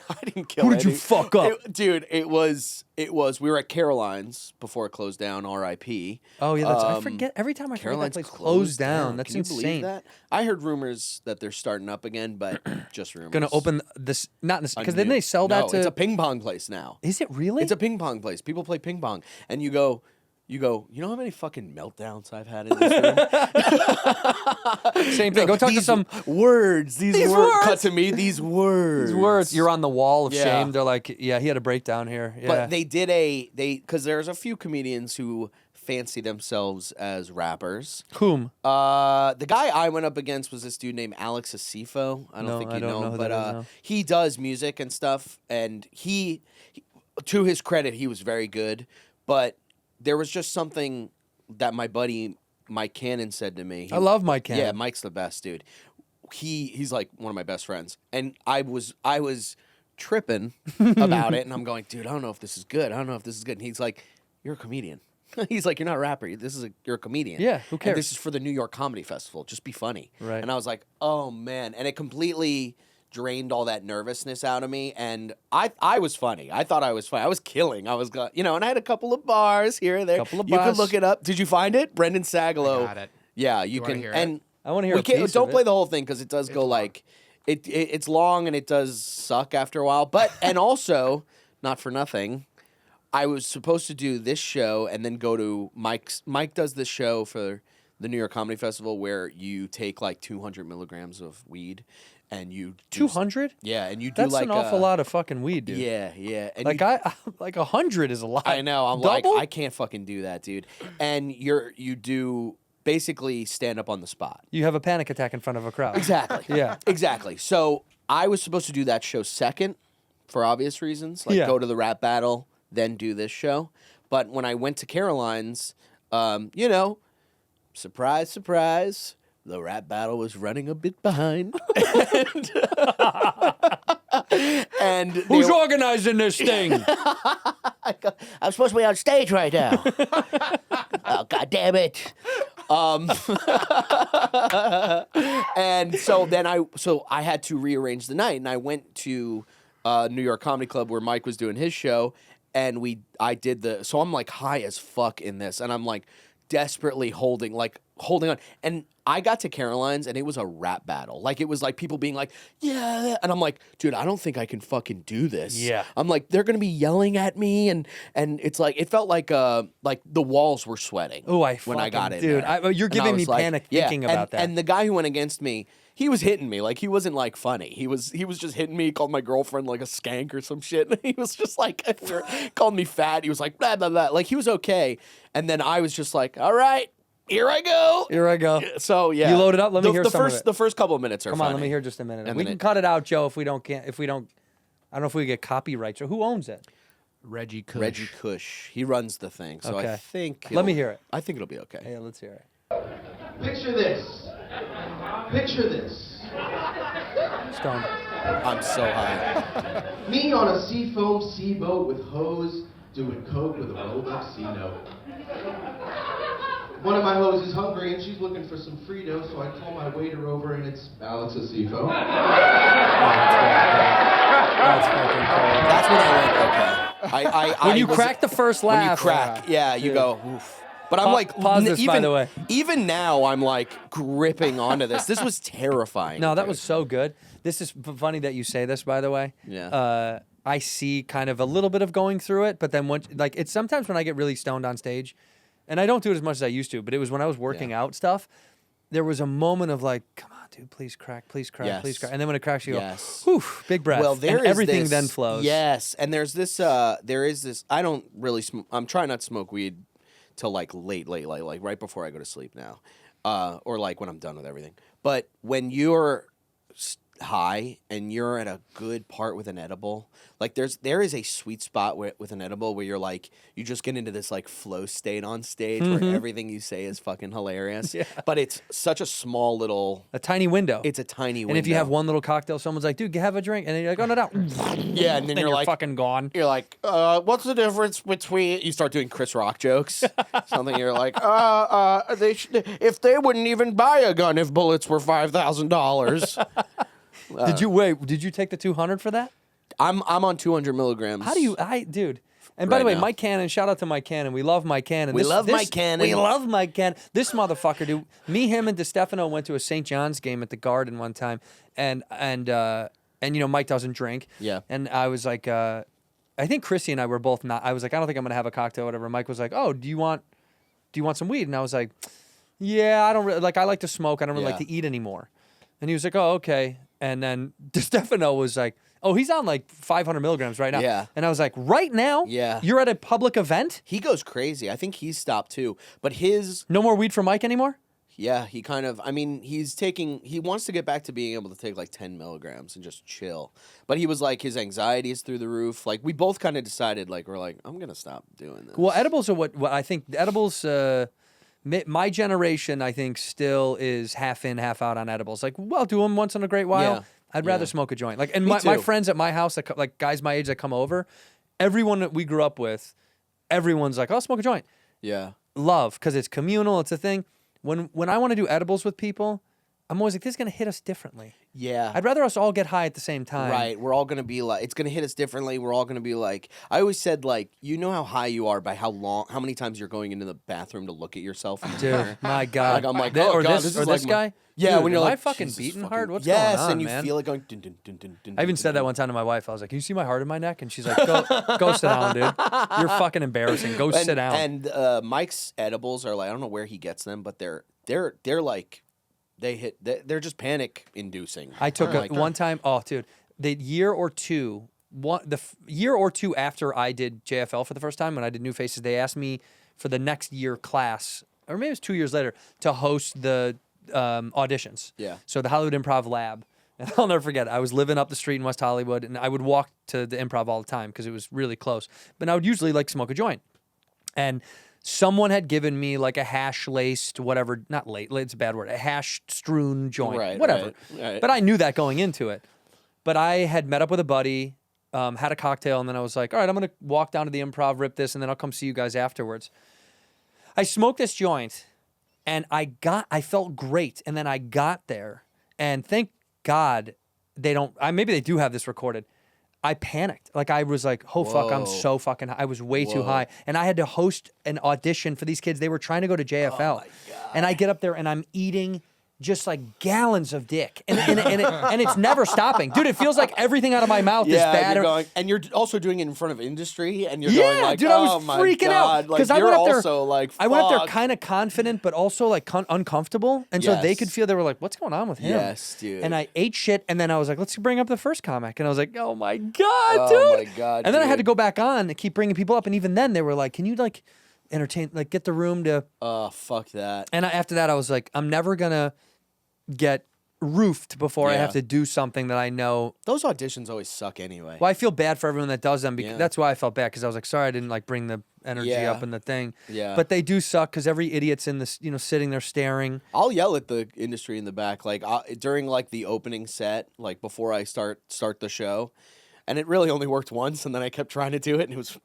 Speaker 7: I didn't kill.
Speaker 1: Who did you
Speaker 7: any.
Speaker 1: fuck up?
Speaker 7: Dude? It was. We were at Caroline's before it closed down. R.I.P.
Speaker 1: Oh yeah, I forget every time I forget that
Speaker 7: Caroline's
Speaker 1: place closed down. That's
Speaker 7: Can you
Speaker 1: insane.
Speaker 7: believe that? I heard rumors that they're starting up again, but just rumors.
Speaker 1: Gonna open this not because
Speaker 7: Unmute.
Speaker 1: then they sell that
Speaker 7: No,
Speaker 1: to.
Speaker 7: it's a ping pong place now.
Speaker 1: Is it really?
Speaker 7: It's a ping pong place. People play ping pong, and you go. You know how many fucking meltdowns I've had in this room?
Speaker 1: Same thing. Go talk to
Speaker 7: These
Speaker 1: some
Speaker 7: words. These words. Cut to me. These words.
Speaker 1: words. You're on the wall of
Speaker 7: Yeah.
Speaker 1: shame. They're like, yeah, he had a breakdown here. Yeah.
Speaker 7: But they did because there's a few comedians who fancy themselves as rappers.
Speaker 1: Whom?
Speaker 7: The guy I went up against was this dude named Alex Asifo. I don't think you know him,
Speaker 1: who
Speaker 7: but
Speaker 1: that is, no.
Speaker 7: he does music and stuff, and he, to his credit, he was very good, but there was just something that my buddy Mike Cannon said to me.
Speaker 1: I love Mike Cannon.
Speaker 7: Yeah, Mike's the best dude. He's like one of my best friends, and I was tripping about it, and I'm going, dude, I don't know if this is good. And he's like, you're a comedian. He's like, you're not a rapper. You're a comedian.
Speaker 1: Yeah, who cares?
Speaker 7: And this is for the New York Comedy Festival. Just be funny.
Speaker 1: Right.
Speaker 7: And I was like, oh man, and it completely drained all that nervousness out of me, and I was funny. I thought I was funny. I was killing. I was, and I had a couple of bars here and there.
Speaker 1: Couple of
Speaker 7: you
Speaker 1: bars.
Speaker 7: could look it up. Did you find it? Brendan Sagalow.
Speaker 8: got it.
Speaker 7: Yeah, you
Speaker 8: wanna
Speaker 7: can.
Speaker 8: hear
Speaker 7: And
Speaker 1: I want to hear.
Speaker 7: we
Speaker 1: a
Speaker 7: can't.
Speaker 1: piece
Speaker 7: Don't
Speaker 1: of
Speaker 7: play
Speaker 1: it.
Speaker 7: the whole thing because it does go like it's long and it does suck after a while. But and also, not for nothing, I was supposed to do this show and then go to Mike's. Mike does this show for the New York Comedy Festival, where you take like 200 milligrams of weed, and you
Speaker 1: 200?
Speaker 7: Yeah, and you do
Speaker 1: That's
Speaker 7: like
Speaker 1: an awful lot of fucking weed, dude.
Speaker 7: Yeah, yeah. And
Speaker 1: Like
Speaker 7: you,
Speaker 1: like 100 is a lot.
Speaker 7: I know. I'm
Speaker 1: Double?
Speaker 7: like, I can't fucking do that, dude. And you do basically stand up on the spot.
Speaker 1: You have a panic attack in front of a crowd.
Speaker 7: Exactly.
Speaker 1: Yeah.
Speaker 7: Exactly. So I was supposed to do that show second, for obvious reasons, like
Speaker 1: Yeah.
Speaker 7: go to the rap battle, then do this show. But when I went to Caroline's, you know, surprise, surprise, the rap battle was running a bit behind. And
Speaker 1: Who's organizing this thing?
Speaker 7: I'm supposed to be on stage right now. Oh, God damn it. And so then I had to rearrange the night, and I went to New York Comedy Club where Mike was doing his show, and I did so I'm like high as fuck in this, and I'm like desperately holding on. And I got to Caroline's, and it was a rap battle. Like, it was like people being like, yeah. And I'm like, dude, I don't think I can fucking do this.
Speaker 1: Yeah.
Speaker 7: I'm like, they're going to be yelling at me. And it's like, it felt like the walls were sweating.
Speaker 1: Oh,
Speaker 7: when I got in
Speaker 1: dude,
Speaker 7: there.
Speaker 1: you're
Speaker 7: And
Speaker 1: giving
Speaker 7: I
Speaker 1: me
Speaker 7: was like,
Speaker 1: panic
Speaker 7: yeah.
Speaker 1: thinking about that.
Speaker 7: And the guy who went against me, he was hitting me. Like, he wasn't like funny. He was just hitting me. He called my girlfriend like a skank or some shit. He was just like, called me fat. He was like, blah, blah, blah. Like, he was okay. And then I was just like, all right. Here I go.
Speaker 1: Here I go.
Speaker 7: So yeah,
Speaker 1: You load it up? Let me hear some of it.
Speaker 7: The first couple of minutes are
Speaker 1: Come
Speaker 7: funny.
Speaker 1: on, let me hear just a minute.
Speaker 7: And
Speaker 1: We
Speaker 7: then
Speaker 1: can cut it out, Joe, if we don't. I don't know if we get copyrights or who owns it.
Speaker 8: Reggie Kush.
Speaker 7: Reggie Kush. He runs the thing. So
Speaker 1: Okay.
Speaker 7: I think.
Speaker 1: Let me hear it.
Speaker 7: I think it'll be okay.
Speaker 1: Yeah, let's hear it.
Speaker 9: Picture this. Picture this.
Speaker 1: Stone.
Speaker 7: I'm so high.
Speaker 9: Me on a seafoam seaboat with hose, doing coke with a rolled up C note. One of my hoes is hungry and she's looking for some Frito, so I call my waiter over and it's Alex a seafoam.
Speaker 1: That's fucking cool.
Speaker 7: That's when I went okay.
Speaker 1: When you crack the first laugh.
Speaker 7: When you crack, yeah, you go. Oof. But I'm like,
Speaker 1: pause this,
Speaker 7: even,
Speaker 1: by the way.
Speaker 7: Even now, I'm like gripping onto this. This was terrifying.
Speaker 1: No, that was so good. This is funny that you say this, by the way.
Speaker 7: Yeah.
Speaker 1: I see kind of a little bit of going through it, but then it's sometimes when I get really stoned on stage, and I don't do it as much as I used to, but it was when I was working out stuff, there was a moment of like, come on, dude, please crack, please crack,
Speaker 7: Yes.
Speaker 1: please crack. And then when it cracks, you
Speaker 7: Yes.
Speaker 1: go, whew, big breath.
Speaker 7: Well, there
Speaker 1: and
Speaker 7: is
Speaker 1: everything
Speaker 7: this,
Speaker 1: then flows.
Speaker 7: Yes, and there is this. I don't really. I'm trying not to smoke weed till like late, like right before I go to sleep now, or like when I'm done with everything. But when you're high and you're at a good part with an edible, like there is a sweet spot with an edible where you're like, you just get into this like flow state on stage where everything you say is fucking hilarious.
Speaker 1: Yeah.
Speaker 7: But it's such a small little.
Speaker 1: A tiny window.
Speaker 7: It's a tiny window.
Speaker 1: And if you have one little cocktail, someone's like, dude, have a drink. And then you're like, oh, no.
Speaker 7: Yeah, and then you're like,
Speaker 1: fucking gone.
Speaker 7: You're like, what's the difference between? You start doing Chris Rock jokes, something. You're like, if they wouldn't even buy a gun if bullets were $5,000.
Speaker 1: Did you take the 200 for that?
Speaker 7: I'm on 200 milligrams.
Speaker 1: How do you, dude? And by the
Speaker 7: Right
Speaker 1: way,
Speaker 7: now.
Speaker 1: Mike Cannon, shout out to Mike Cannon. We love Mike Cannon.
Speaker 7: We love Mike Cannon.
Speaker 1: We love Mike Cannon. This motherfucker, dude. Me, him, and DeStefano went to a St. John's game at the Garden one time, and you know Mike doesn't drink.
Speaker 7: Yeah.
Speaker 1: And I was like, I think Chrissy and I were both not. I was like, I don't think I'm gonna have a cocktail, or whatever. Mike was like, oh, do you want some weed? And I was like, yeah, I don't really like. I like to smoke. I don't really like
Speaker 7: Yeah.
Speaker 1: to eat anymore. And he was like, oh, okay. And then DeStefano was like, oh, he's on like 500 milligrams right now.
Speaker 7: Yeah.
Speaker 1: And I was like, right now?
Speaker 7: Yeah.
Speaker 1: You're at a public event?
Speaker 7: He goes crazy. I think he's stopped too. But his,
Speaker 1: No more weed for Mike anymore?
Speaker 7: yeah, he kind of. I mean, he wants to get back to being able to take like 10 milligrams and just chill. But he was like, his anxiety is through the roof. Like we both kind of decided, like we're like, I'm gonna stop doing this.
Speaker 1: Well, edibles are what I think. Edibles, my generation, I think, still is half in, half out on edibles. Like, well, do them once in a great while.
Speaker 7: Yeah.
Speaker 1: I'd rather
Speaker 7: Yeah.
Speaker 1: smoke a joint. Like, and
Speaker 7: Me
Speaker 1: my
Speaker 7: too.
Speaker 1: friends at my house, that like guys my age that come over, everyone that we grew up with, everyone's like, "Oh, smoke a joint."
Speaker 7: Yeah.
Speaker 1: Love, because it's communal. It's a thing. When I want to do edibles with people, I'm always like, this is going to hit us differently.
Speaker 7: Yeah.
Speaker 1: I'd rather us all get high at the same time.
Speaker 7: Right. We're all going to be like, it's going to hit us differently. We're all going to be like, I always said, like, you know how high you are by how many times you're going into the bathroom to look at yourself in the
Speaker 1: Dude,
Speaker 7: mirror.
Speaker 1: my God.
Speaker 7: Like, I'm like,
Speaker 1: Or
Speaker 7: oh, God,
Speaker 1: this,
Speaker 7: this
Speaker 1: or
Speaker 7: is
Speaker 1: this
Speaker 7: like
Speaker 1: guy?
Speaker 7: Yeah,
Speaker 1: Dude,
Speaker 7: when you're
Speaker 1: am
Speaker 7: like,
Speaker 1: I fucking
Speaker 7: Jesus
Speaker 1: beating
Speaker 7: fucking-
Speaker 1: hard? What's
Speaker 7: yes,
Speaker 1: going on,
Speaker 7: and you
Speaker 1: man?
Speaker 7: feel it going. Dun, dun, dun, dun, dun,
Speaker 1: I even
Speaker 7: dun,
Speaker 1: said that
Speaker 7: dun.
Speaker 1: one time to my wife. I was like, "Can you see my heart in my neck?" And she's like, "Go sit down, dude. You're fucking embarrassing. Go sit down."
Speaker 7: And Mike's edibles are like, I don't know where he gets them, but they're they're like they're just panic inducing.
Speaker 1: I took one time. Oh, dude, the year or two after I did JFL for the first time when I did New Faces, they asked me for the next year class, or maybe it was 2 years later, to host the auditions.
Speaker 7: Yeah.
Speaker 1: So the Hollywood Improv Lab. And I'll never forget. I was living up the street in West Hollywood, and I would walk to the Improv all the time because it was really close. But I would usually like smoke a joint, and someone had given me like a hash laced whatever, not late, it's a bad word, a hash strewn joint,
Speaker 7: Right,
Speaker 1: whatever.
Speaker 7: right.
Speaker 1: But I knew that going into it. But I had met up with a buddy, had a cocktail, and then I was like, all right, I'm going to walk down to the Improv, rip this, and then I'll come see you guys afterwards. I smoked this joint, and I felt great. And then I got there, and thank God they don't, maybe they do have this recorded. I panicked. Like, I was like, oh, fuck, I'm so fucking high. I was way too high. And I had to host an audition for these kids. They were trying to go to JFL. Oh, my God. And I get up there, and I'm eating just like gallons of dick. And it's never stopping. Dude, it feels like everything out of my mouth is bad.
Speaker 7: And you're also doing it in front of industry, and you're
Speaker 1: yeah,
Speaker 7: going like,
Speaker 1: dude, I was freaking out.
Speaker 7: Because
Speaker 1: I went up there,
Speaker 7: also like,
Speaker 1: I went up there kind of confident, but also like uncomfortable. And so they could feel, they were like, what's going on with him?
Speaker 7: Yes, dude.
Speaker 1: And I ate shit, and then I was like, let's bring up the first comic. And I was like, oh my God, dude.
Speaker 7: Oh my God,
Speaker 1: and then I had to go back on and keep bringing people up. And even then they were like, can you like entertain, like get the room to.
Speaker 7: Oh, fuck that.
Speaker 1: And after that I was like, I'm never going to get roofed before I have to do something that I know.
Speaker 7: Those auditions always suck anyway.
Speaker 1: Well, I feel bad for everyone that does them. Because that's why I felt bad, because I was like, sorry, I didn't like bring the energy up in the thing.
Speaker 7: Yeah.
Speaker 1: But they do suck because every idiot's in this, sitting there staring.
Speaker 7: I'll yell at the industry in the back, like during like the opening set, like before I start the show. And it really only worked once, and then I kept trying to do it, and it was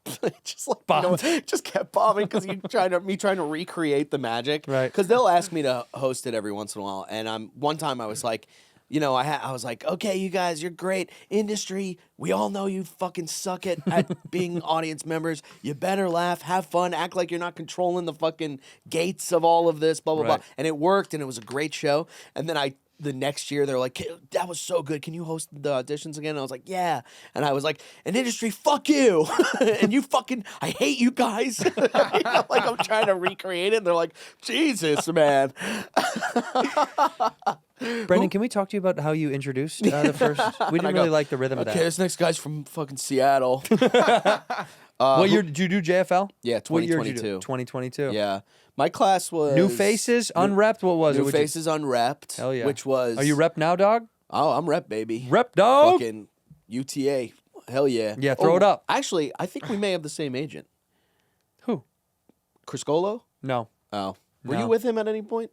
Speaker 7: just like just kept bombing because you trying to recreate the magic,
Speaker 1: right?
Speaker 7: Because they'll ask me to host it every once in a while, and one time I was like, I was like, okay, you guys, you're great. Industry, we all know you fucking suck at being audience members. You better laugh, have fun, act like you're not controlling the fucking gates of all of this, blah blah blah. And it worked, and it was a great show. And then the next year, they're like, that was so good. Can you host the auditions again? And I was like, yeah. And I was like, an industry, fuck you. And you fucking, I hate you guys. Like I'm trying to recreate it. And they're like, Jesus, man.
Speaker 1: Brendan, can we talk to you about how you introduced the first? We didn't really like the rhythm of that.
Speaker 7: Okay, this next guy's from fucking Seattle.
Speaker 1: What year did you do JFL?
Speaker 7: Yeah, 2022.
Speaker 1: 2022.
Speaker 7: Yeah. My class was...
Speaker 1: New Faces, Unrepped, what was it?
Speaker 7: New Faces, Unrepped.
Speaker 1: Hell yeah.
Speaker 7: Which was...
Speaker 1: Are you rep now, dog?
Speaker 7: Oh, I'm rep, baby.
Speaker 1: Rep, dog?
Speaker 7: Fucking UTA. Hell yeah.
Speaker 1: Yeah, throw it up.
Speaker 7: Actually, I think we may have the same agent.
Speaker 1: Who?
Speaker 7: Criscolo?
Speaker 1: No.
Speaker 7: Oh. Were
Speaker 1: No.
Speaker 7: you with him at any point?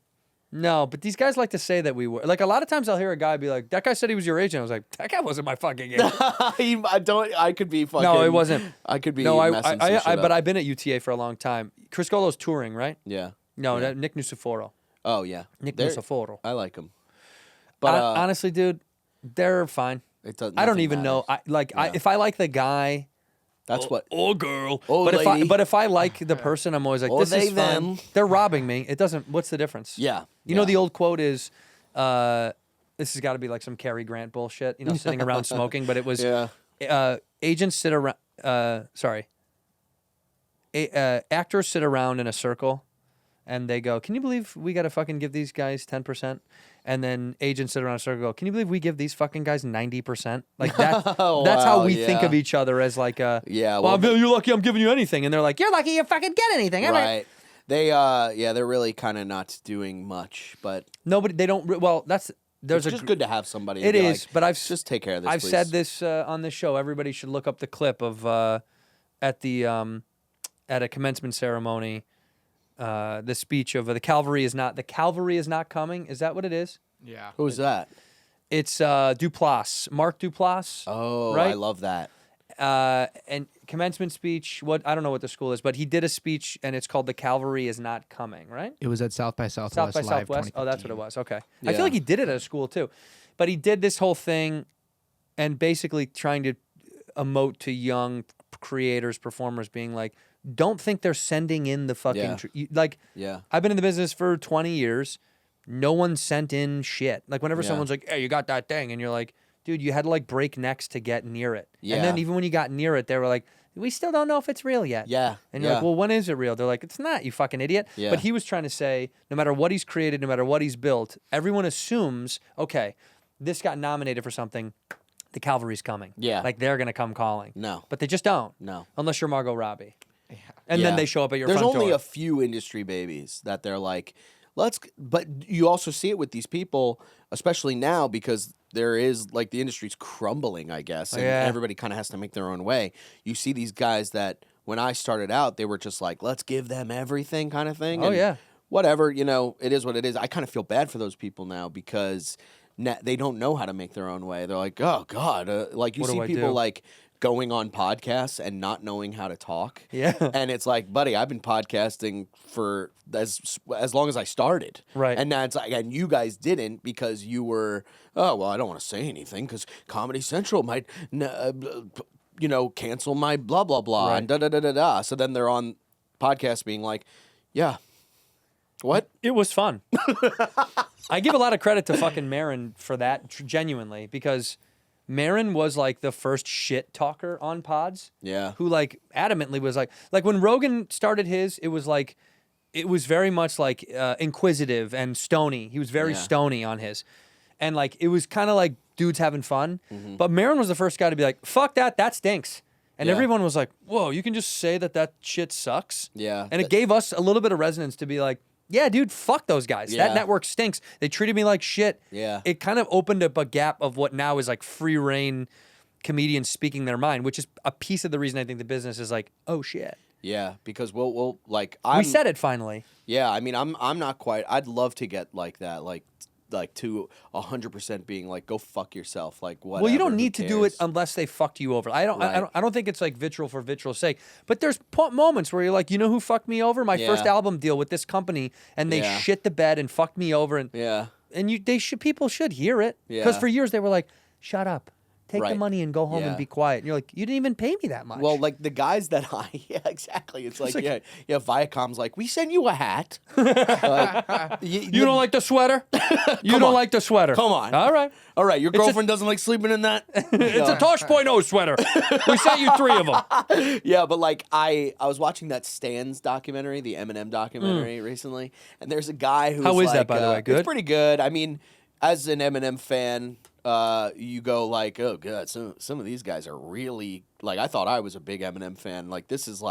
Speaker 1: No, but these guys like to say that we were. Like, a lot of times I'll hear a guy be like, that guy said he was your agent. I was like, that guy wasn't my fucking agent.
Speaker 7: I could be fucking...
Speaker 1: No, it wasn't.
Speaker 7: I could be
Speaker 1: No,
Speaker 7: messing some shit
Speaker 1: but
Speaker 7: up.
Speaker 1: I've been at UTA for a long time. Criscolo's touring, right?
Speaker 7: Yeah.
Speaker 1: No,
Speaker 7: Yeah.
Speaker 1: Nick Nusiforo.
Speaker 7: Oh, yeah.
Speaker 1: Nick
Speaker 7: They're-
Speaker 1: Nusiforo.
Speaker 7: I like him. But
Speaker 1: Honestly, dude, they're fine.
Speaker 7: it doesn't,
Speaker 1: I don't
Speaker 7: nothing
Speaker 1: even know.
Speaker 7: matters.
Speaker 1: If I like the guy...
Speaker 7: That's what...
Speaker 1: Oh, girl.
Speaker 7: Oh,
Speaker 1: but
Speaker 7: lady.
Speaker 1: if I like the person, I'm always like,
Speaker 7: Oh,
Speaker 1: this
Speaker 7: they,
Speaker 1: is fun.
Speaker 7: them.
Speaker 1: They're robbing me. It doesn't... What's the difference?
Speaker 7: Yeah.
Speaker 1: You know, the old quote is... this has got to be like some Cary Grant bullshit, sitting around smoking, but it was agents sit around, actors sit around in a circle and they go, can you believe we got to fucking give these guys 10%? And then agents sit around in a circle and go, can you believe we give these fucking guys 90%? Like that's how we think of each other as like a, well, you're lucky I'm giving you anything. And they're like, you're lucky you fucking get anything.
Speaker 7: Right. They're really kind of not doing much, but
Speaker 1: there's
Speaker 7: it's just good to have somebody.
Speaker 1: It is,
Speaker 7: like,
Speaker 1: but I've
Speaker 7: just take care of this.
Speaker 1: I've
Speaker 7: please.
Speaker 1: said this on this show. Everybody should look up the clip of at a commencement ceremony, the speech of the cavalry is not coming. Is that what it is?
Speaker 8: Yeah.
Speaker 7: Who's that?
Speaker 1: It's Duplass, Mark Duplass.
Speaker 7: Oh,
Speaker 1: right?
Speaker 7: I love that.
Speaker 1: And commencement speech. I don't know what the school is, but he did a speech, and it's called "The Cavalry Is Not Coming." Right?
Speaker 8: It was at South by Southwest.
Speaker 1: South by
Speaker 8: Live
Speaker 1: Southwest. Oh, that's what
Speaker 8: 2015.
Speaker 1: it was. Okay. I
Speaker 7: Yeah.
Speaker 1: feel like he did it at a school too, but he did this whole thing, and basically trying to emote to young creators, performers, being like, "Don't think they're sending in the fucking
Speaker 7: Yeah.
Speaker 1: I've been in the business for 20 years. No one sent in shit. Like whenever
Speaker 7: Yeah.
Speaker 1: someone's like, "Hey, you got that thing," and you're like, "Dude, you had to like break necks to get near it."
Speaker 7: Yeah.
Speaker 1: And then even when you got near it, they were like, we still don't know if it's real yet.
Speaker 7: Yeah,
Speaker 1: And you're like,
Speaker 7: yeah.
Speaker 1: well, when is it real? They're like, it's not, you fucking idiot.
Speaker 7: Yeah.
Speaker 1: But he was trying to say, no matter what he's created, no matter what he's built, everyone assumes, okay, this got nominated for something, the Calvary's coming.
Speaker 7: Yeah.
Speaker 1: Like they're going to come calling.
Speaker 7: No.
Speaker 1: But they just don't.
Speaker 7: No.
Speaker 1: Unless you're Margot Robbie. And
Speaker 7: Yeah.
Speaker 1: then they show up at your
Speaker 7: There's
Speaker 1: front door.
Speaker 7: only a few industry babies that they're like, but you also see it with these people, especially now because there is like the industry's crumbling, I guess, and
Speaker 1: Yeah.
Speaker 7: everybody kind of has to make their own way. You see these guys that when I started out, they were just like, let's give them everything kind of thing.
Speaker 1: Oh,
Speaker 7: and
Speaker 1: yeah.
Speaker 7: whatever, it is what it is. I kind of feel bad for those people now because they don't know how to make their own way. They're like, oh God, like you
Speaker 1: What do
Speaker 7: see
Speaker 1: I
Speaker 7: people
Speaker 1: do?
Speaker 7: like going on podcasts and not knowing how to talk.
Speaker 1: Yeah.
Speaker 7: And it's like, buddy, I've been podcasting for as long as I started.
Speaker 1: Right.
Speaker 7: And now it's like, and you guys didn't because you were, oh, well, I don't want to say anything because Comedy Central might, cancel my blah, blah, blah,
Speaker 1: Right.
Speaker 7: and da-da-da-da-da. So then they're on podcasts being like, yeah, what?
Speaker 1: It was fun. I give a lot of credit to fucking Marin for that, genuinely, because Marin was like the first shit talker on pods.
Speaker 7: Yeah.
Speaker 1: Who like adamantly was like when Rogan started his, it was very much like inquisitive and stony. He was very
Speaker 7: Yeah.
Speaker 1: stony on his. And like it was kind of like dudes having fun.
Speaker 7: Mm-hmm.
Speaker 1: But Marin was the first guy to be like, fuck that stinks. And
Speaker 7: Yeah.
Speaker 1: everyone was like, whoa, you can just say that shit sucks.
Speaker 7: Yeah.
Speaker 1: And it gave us a little bit of resonance to be like, yeah, dude, fuck those guys.
Speaker 7: Yeah.
Speaker 1: That network stinks. They treated me like shit.
Speaker 7: Yeah.
Speaker 1: It kind of opened up a gap of what now is like free reign comedians speaking their mind, which is a piece of the reason I think the business is like, oh shit.
Speaker 7: Yeah, because we'll like
Speaker 1: We said it finally.
Speaker 7: Yeah, I mean, I'm not quite. I'd love to get like that, like to 100% being like, go fuck yourself, like whatever.
Speaker 1: Well, you don't
Speaker 7: who
Speaker 1: need to do it
Speaker 7: cares?
Speaker 1: unless they fucked you over. I
Speaker 7: Right.
Speaker 1: don't think it's like vitriol for vitriol's sake. But there's moments where you're like, you know who fucked me over? My first
Speaker 7: Yeah.
Speaker 1: album deal with this company, and they
Speaker 7: Yeah.
Speaker 1: shit the bed and fucked me over, and
Speaker 7: Yeah.
Speaker 1: people should hear it because
Speaker 7: Yeah.
Speaker 1: for years they were like, shut up, take the
Speaker 7: Right.
Speaker 1: money and go home and
Speaker 7: Yeah.
Speaker 1: be quiet. And you're like, you didn't even pay me that much.
Speaker 7: Well, like the guys that yeah, exactly. It's like, yeah, Viacom's like, we send you a hat. Like,
Speaker 1: you don't like the sweater? You
Speaker 7: Come
Speaker 1: don't
Speaker 7: on.
Speaker 1: like the sweater?
Speaker 7: Come on.
Speaker 1: All right.
Speaker 7: All right, your
Speaker 1: It's a-
Speaker 7: girlfriend doesn't like sleeping in that.
Speaker 1: It's a Tosh.0 sweater. We sent you 3 of them.
Speaker 7: Yeah, but like I was watching that Stans documentary, the Eminem documentary recently, and there's a guy who's
Speaker 1: How is
Speaker 7: like,
Speaker 1: that, by the way? Good?
Speaker 7: It's pretty good. I mean, as an Eminem fan, you go like, oh god, some of these guys are really like. I thought I was a big Eminem fan. Like this is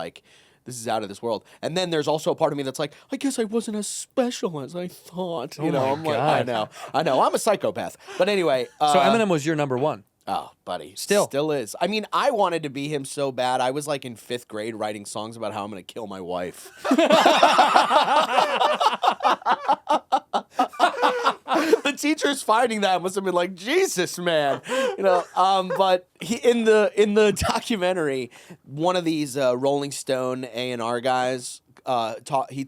Speaker 7: out of this world. And then there's also a part of me that's like, I guess I wasn't as special as I thought. You know,
Speaker 1: my
Speaker 7: I'm like, I
Speaker 1: God.
Speaker 7: know, I'm a psychopath. But anyway,
Speaker 1: So Eminem was your number one.
Speaker 7: oh, buddy.
Speaker 1: Still
Speaker 7: is. I mean, I wanted to be him so bad. I was like in 5th grade writing songs about how I'm going to kill my wife. The teachers finding that must have been like, Jesus, man. But in the documentary, one of these Rolling Stone A&R guys, he's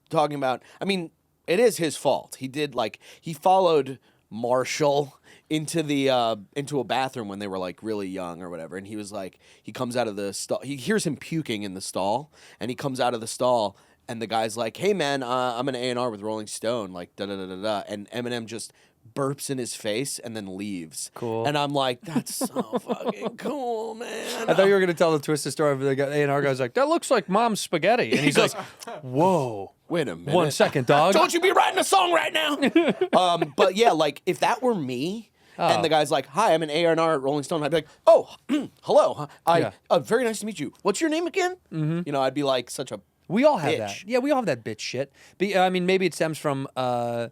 Speaker 7: talking about, I mean, it is his fault. He followed Marshall into a bathroom when they were like really young or whatever, and he was like, he comes out of the stall, he hears him puking in the stall, and he comes out of the stall, and the guy's like, hey man, I'm an A&R with Rolling Stone, like da da da da da, and Eminem just burps in his face and then leaves.
Speaker 1: Cool.
Speaker 7: And I'm like, that's so fucking cool, man.
Speaker 1: I thought you were going to tell the twisted story of the A&R guy's like, that looks like mom's spaghetti. And he's like, whoa.
Speaker 7: Wait a minute.
Speaker 1: 1 second, dog.
Speaker 7: Don't you be writing a song right now. But yeah, like if that were me, and the guy's like, hi, I'm an A&R at Rolling Stone, I'd be like, oh, hello. Very nice to meet you. What's your name again? Mm-hmm. I'd be like such a
Speaker 1: We all have
Speaker 7: bitch.
Speaker 1: that. Yeah, we all have that bitch shit. I mean, maybe it stems from a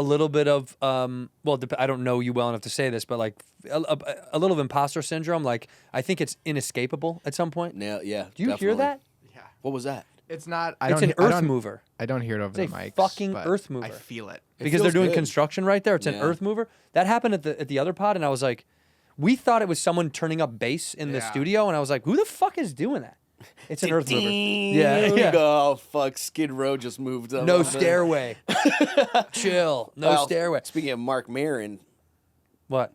Speaker 1: little bit of, I don't know you well enough to say this, but like a little of imposter syndrome. Like, I think it's inescapable at some point.
Speaker 7: Yeah, yeah.
Speaker 1: Do you hear that?
Speaker 8: Yeah.
Speaker 7: What was that?
Speaker 8: It's not.
Speaker 1: It's an earth mover.
Speaker 8: I don't hear it over
Speaker 1: It's
Speaker 8: the
Speaker 1: a
Speaker 8: mics.
Speaker 1: fucking
Speaker 8: but
Speaker 1: earth mover.
Speaker 8: I feel it.
Speaker 1: Because they're
Speaker 7: feels
Speaker 1: doing
Speaker 7: good.
Speaker 1: construction right there. It's an
Speaker 7: Yeah.
Speaker 1: earth mover. That happened at the other pod, and I was like, we thought it was someone turning up bass in the
Speaker 8: Yeah.
Speaker 1: studio, and I was like, who the fuck is doing that? It's an earth mover.
Speaker 7: Yeah,
Speaker 1: Yeah.
Speaker 7: Oh fuck! Skid Row just moved up.
Speaker 1: No stairway. Chill. No
Speaker 7: Well,
Speaker 1: stairway.
Speaker 7: Speaking of Mark Maron,
Speaker 1: What?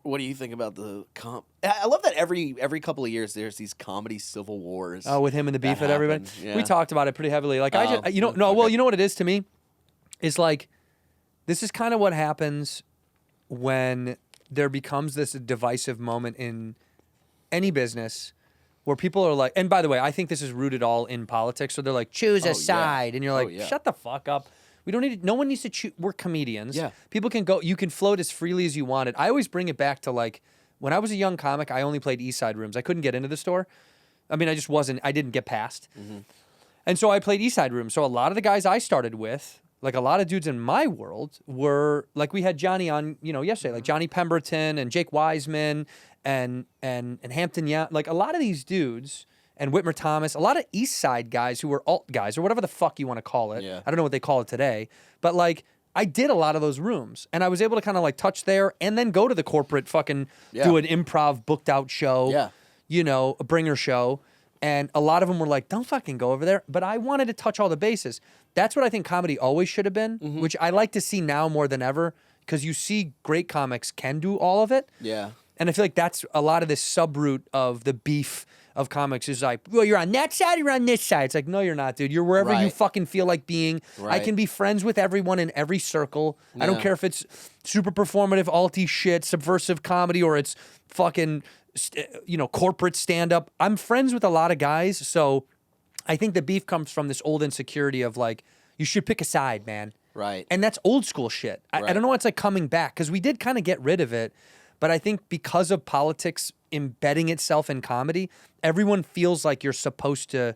Speaker 7: what do you think about the comp? I love that every couple of years there's these comedy civil wars.
Speaker 1: Oh, with him and the beef
Speaker 7: that
Speaker 1: at everybody.
Speaker 7: happen. Yeah.
Speaker 1: We talked about it pretty heavily. Like I
Speaker 7: Oh,
Speaker 1: just, you know, no, well, you know what it is to me? Is like, this is kind of what happens when there becomes this divisive moment in any business where people are like, and by the way, I think this is rooted all in politics. So they're like, choose a side. And you're like, shut the fuck up. We don't need no one needs to choose. We're comedians. Yeah. People can go, you can float as freely as you wanted. I always bring it back to like, when I was a young comic, I only played East Side rooms. I couldn't get into the store. I mean, I didn't get past. And so I played East Side rooms. So a lot of the guys I started with, like a lot of dudes in my world were, like we had Johnny on, yesterday, like Johnny Pemberton and Jake Wiseman and Hampton Young, like a lot of these dudes and Whitmer Thomas, a lot of East Side guys who were alt guys or whatever the fuck you want to call it. I don't know what they call it today, but like I did a lot of those rooms and I was able to kind of like touch there and then go to the corporate fucking do an improv booked out show, a bringer show. And a lot of them were like, don't fucking go over there. But I wanted to touch all the bases. That's what I think comedy always should have been, which I like to see now more than ever because you see great comics can do all of it. Yeah. And I feel like that's a lot of this subroot of the beef of comics is like, well, you're on that side, you're on this side. It's like, no, you're not, dude. You're wherever you fucking feel like being. I can be friends with everyone in every circle. I don't care if it's super performative, alty shit, subversive comedy, or it's fucking, corporate stand-up. I'm friends with a lot of guys, so I think the beef comes from this old insecurity of like, you should pick a side, man. Right. And that's old school shit. I don't know what's like coming back, because we did kind of get rid of it, but I think because of politics embedding itself in comedy, everyone feels like you're supposed to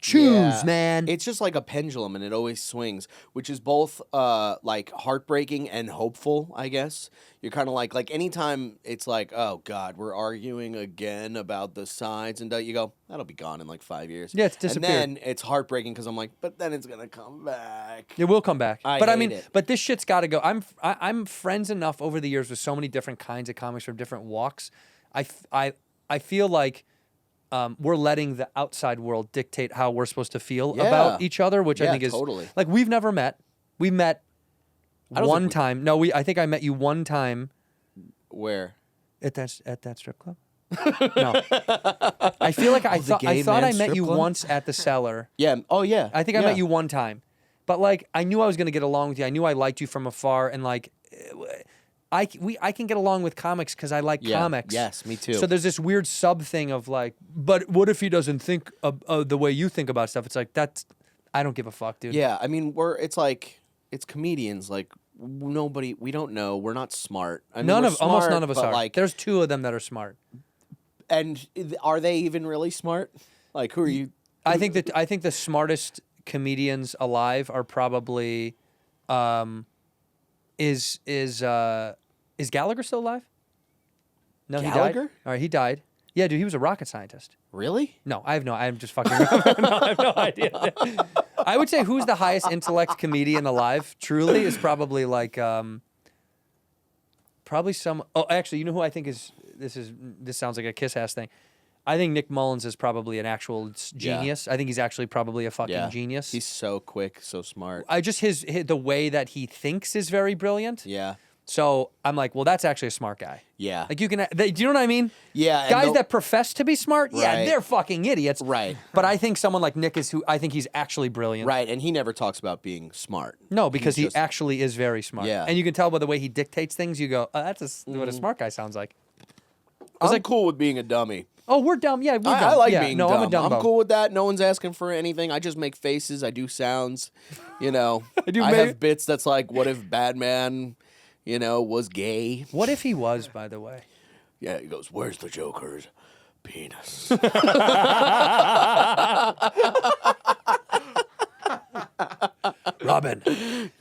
Speaker 1: choose, man.
Speaker 7: It's just like a pendulum, and it always swings, which is both like heartbreaking and hopeful, I guess. You're kind of like anytime it's like, oh God, we're arguing again about the sides, and you go, that'll be gone in like 5 years.
Speaker 1: Yeah, it's disappeared.
Speaker 7: And then it's heartbreaking because I'm like, but then it's gonna come back.
Speaker 1: It will come back.
Speaker 7: I mean,
Speaker 1: but this shit's got to go. I'm friends enough over the years with so many different kinds of comics from different walks. I feel like we're letting the outside world dictate how we're supposed to feel about each other, which I think is
Speaker 7: totally.
Speaker 1: Like we've never met. We met one time. No, I think I met you one time.
Speaker 7: Where?
Speaker 1: At that strip club. No, I feel like I thought I met you once at the Cellar.
Speaker 7: Yeah. Oh yeah.
Speaker 1: I think I met you one time, but like I knew I was gonna get along with you. I knew I liked you from afar, and like. I can get along with comics because I like comics. Yes, me too. So there's this weird sub thing of like, but what if he doesn't think the way you think about stuff? It's like, I don't give a fuck, dude.
Speaker 7: Yeah, I mean, it's comedians. Like, we don't know. We're not smart. I mean,
Speaker 1: almost none of us are.
Speaker 7: Like,
Speaker 1: there's two of them that are smart.
Speaker 7: And are they even really smart? Like, who are you?
Speaker 1: I think the smartest comedians alive are probably, is Gallagher still alive? No,
Speaker 7: Gallagher?
Speaker 1: He died. All right, he died. Yeah, dude, he was a rocket scientist.
Speaker 7: Really?
Speaker 1: No, I'm just fucking. No, I have no idea. I would say who's the highest intellect comedian alive? Truly, is probably like, probably some. Oh, actually, you know who I think is. This sounds like a kiss ass thing. I think Nick Mullins is probably an actual genius. I think he's actually probably a fucking genius.
Speaker 7: He's so quick, so smart.
Speaker 1: The way that he thinks is very brilliant.
Speaker 7: Yeah.
Speaker 1: So I'm like, well, that's actually a smart guy.
Speaker 7: Yeah.
Speaker 1: Like do you know what I mean?
Speaker 7: Yeah.
Speaker 1: Guys that profess to be smart, they're fucking idiots.
Speaker 7: Right.
Speaker 1: But I think someone like Nick is who I think he's actually brilliant.
Speaker 7: Right. And he never talks about being smart.
Speaker 1: No, because he actually is very smart.
Speaker 7: Yeah.
Speaker 1: And you can tell by the way he dictates things. You go, oh, that's what a smart guy sounds like.
Speaker 7: I'm cool with being a dummy.
Speaker 1: Oh, we're dumb. Yeah, we're dumb.
Speaker 7: I like being dumb.
Speaker 1: I'm a dumb.
Speaker 7: I'm cool with that. No one's asking for anything. I just make faces. I do sounds. You know, I have bits that's like, what if Batman, was gay?
Speaker 1: What if he was, by the way?
Speaker 7: Yeah, he goes, where's the Joker's penis?
Speaker 1: Robin,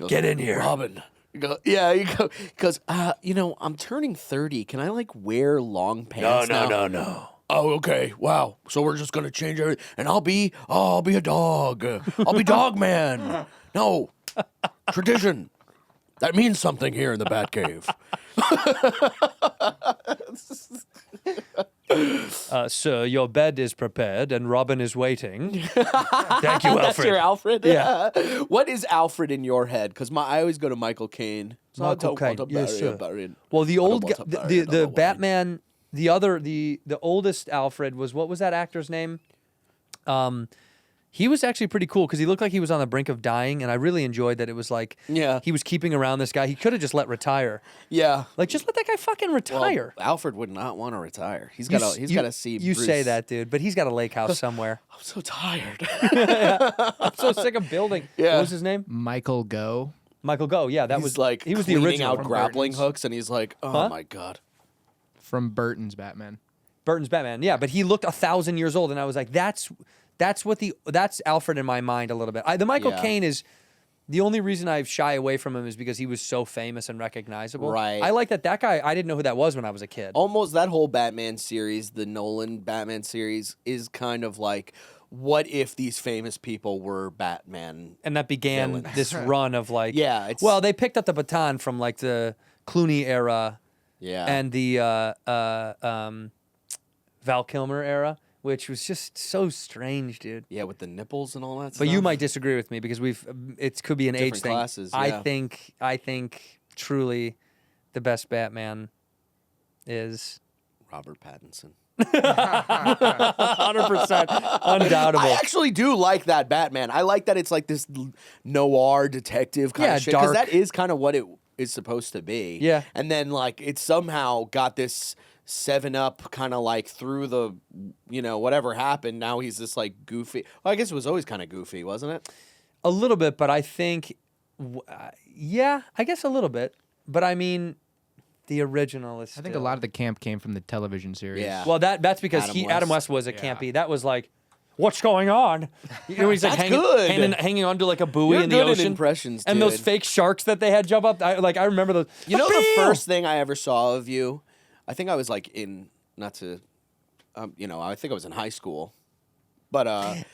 Speaker 1: get in here.
Speaker 7: Robin. You go, because, I'm turning 30. Can I, wear long pants now?
Speaker 1: No.
Speaker 7: Oh, okay. Wow. So we're just going to change everything. And I'll be a dog. I'll be dog man. No. Tradition. That means something here in the Batcave.
Speaker 1: Sir, your bed is prepared and Robin is waiting. Thank you, Alfred.
Speaker 7: That's your Alfred?
Speaker 1: Yeah.
Speaker 7: What is Alfred in your head? Because I always go to Michael Caine. So
Speaker 1: Michael Caine, yes, sir. Well, the old the Batman, the oldest Alfred was, what was that actor's name? He was actually pretty cool because he looked like he was on the brink of dying, and I really enjoyed that it was like he was keeping around this guy. He could have just let retire.
Speaker 7: Yeah.
Speaker 1: Like, just let that guy fucking retire.
Speaker 7: Well, Alfred would not want to retire. He's got to see
Speaker 1: You
Speaker 7: Bruce.
Speaker 1: say that, dude, but he's got a lake house somewhere.
Speaker 7: I'm so tired.
Speaker 1: I'm so sick of building.
Speaker 7: Yeah.
Speaker 1: What was his name?
Speaker 8: Michael Go.
Speaker 1: Michael Go. Yeah, that
Speaker 7: He's
Speaker 1: was
Speaker 7: like
Speaker 1: he was the
Speaker 7: cleaning
Speaker 1: original.
Speaker 7: out grappling hooks, and he's like, oh my God.
Speaker 8: From Burton's Batman.
Speaker 1: Burton's Batman. Yeah, but he looked 1,000 years old, and I was like, that's Alfred in my mind a little bit. The Michael Caine is the only reason I shy away from him is because he was so famous and recognizable.
Speaker 7: Right.
Speaker 1: I like that guy. I didn't know who that was when I was a kid.
Speaker 7: Almost that whole Batman series, the Nolan Batman series, is kind of like, what if these famous people were Batman?
Speaker 1: And that began
Speaker 7: villains.
Speaker 1: this run of like,
Speaker 7: it's
Speaker 1: well, they picked up the baton from like the Clooney era, and the Val Kilmer era, which was just so strange, dude.
Speaker 7: Yeah, with the nipples and all that stuff.
Speaker 1: But you might disagree with me because it could be an age thing.
Speaker 7: Classes,
Speaker 1: I
Speaker 7: yeah.
Speaker 1: think truly the best Batman is
Speaker 7: Robert Pattinson.
Speaker 1: 100% undoubtable.
Speaker 7: I actually do like that Batman. I like that it's like this noir detective kind of shit. Because
Speaker 1: dark.
Speaker 7: that is kind of what it is supposed to be.
Speaker 1: Yeah.
Speaker 7: And then like it somehow got this 7-Up kind of like through the, whatever happened. Now he's this like goofy. Well, I guess it was always kind of goofy, wasn't it?
Speaker 1: A little bit, but I think, I guess a little bit. But I mean, the original is
Speaker 8: I think a lot of the camp came from the television series.
Speaker 7: Yeah.
Speaker 1: Well, that's because Adam West was a campy. That was like, what's going on? He's like hanging onto like a buoy
Speaker 7: You're
Speaker 1: in the
Speaker 7: good at
Speaker 1: ocean.
Speaker 7: impressions,
Speaker 1: and those
Speaker 7: dude.
Speaker 1: fake sharks that they had jump up. I remember those.
Speaker 7: The first thing I ever saw of you, I think I was like I think I was in high school. But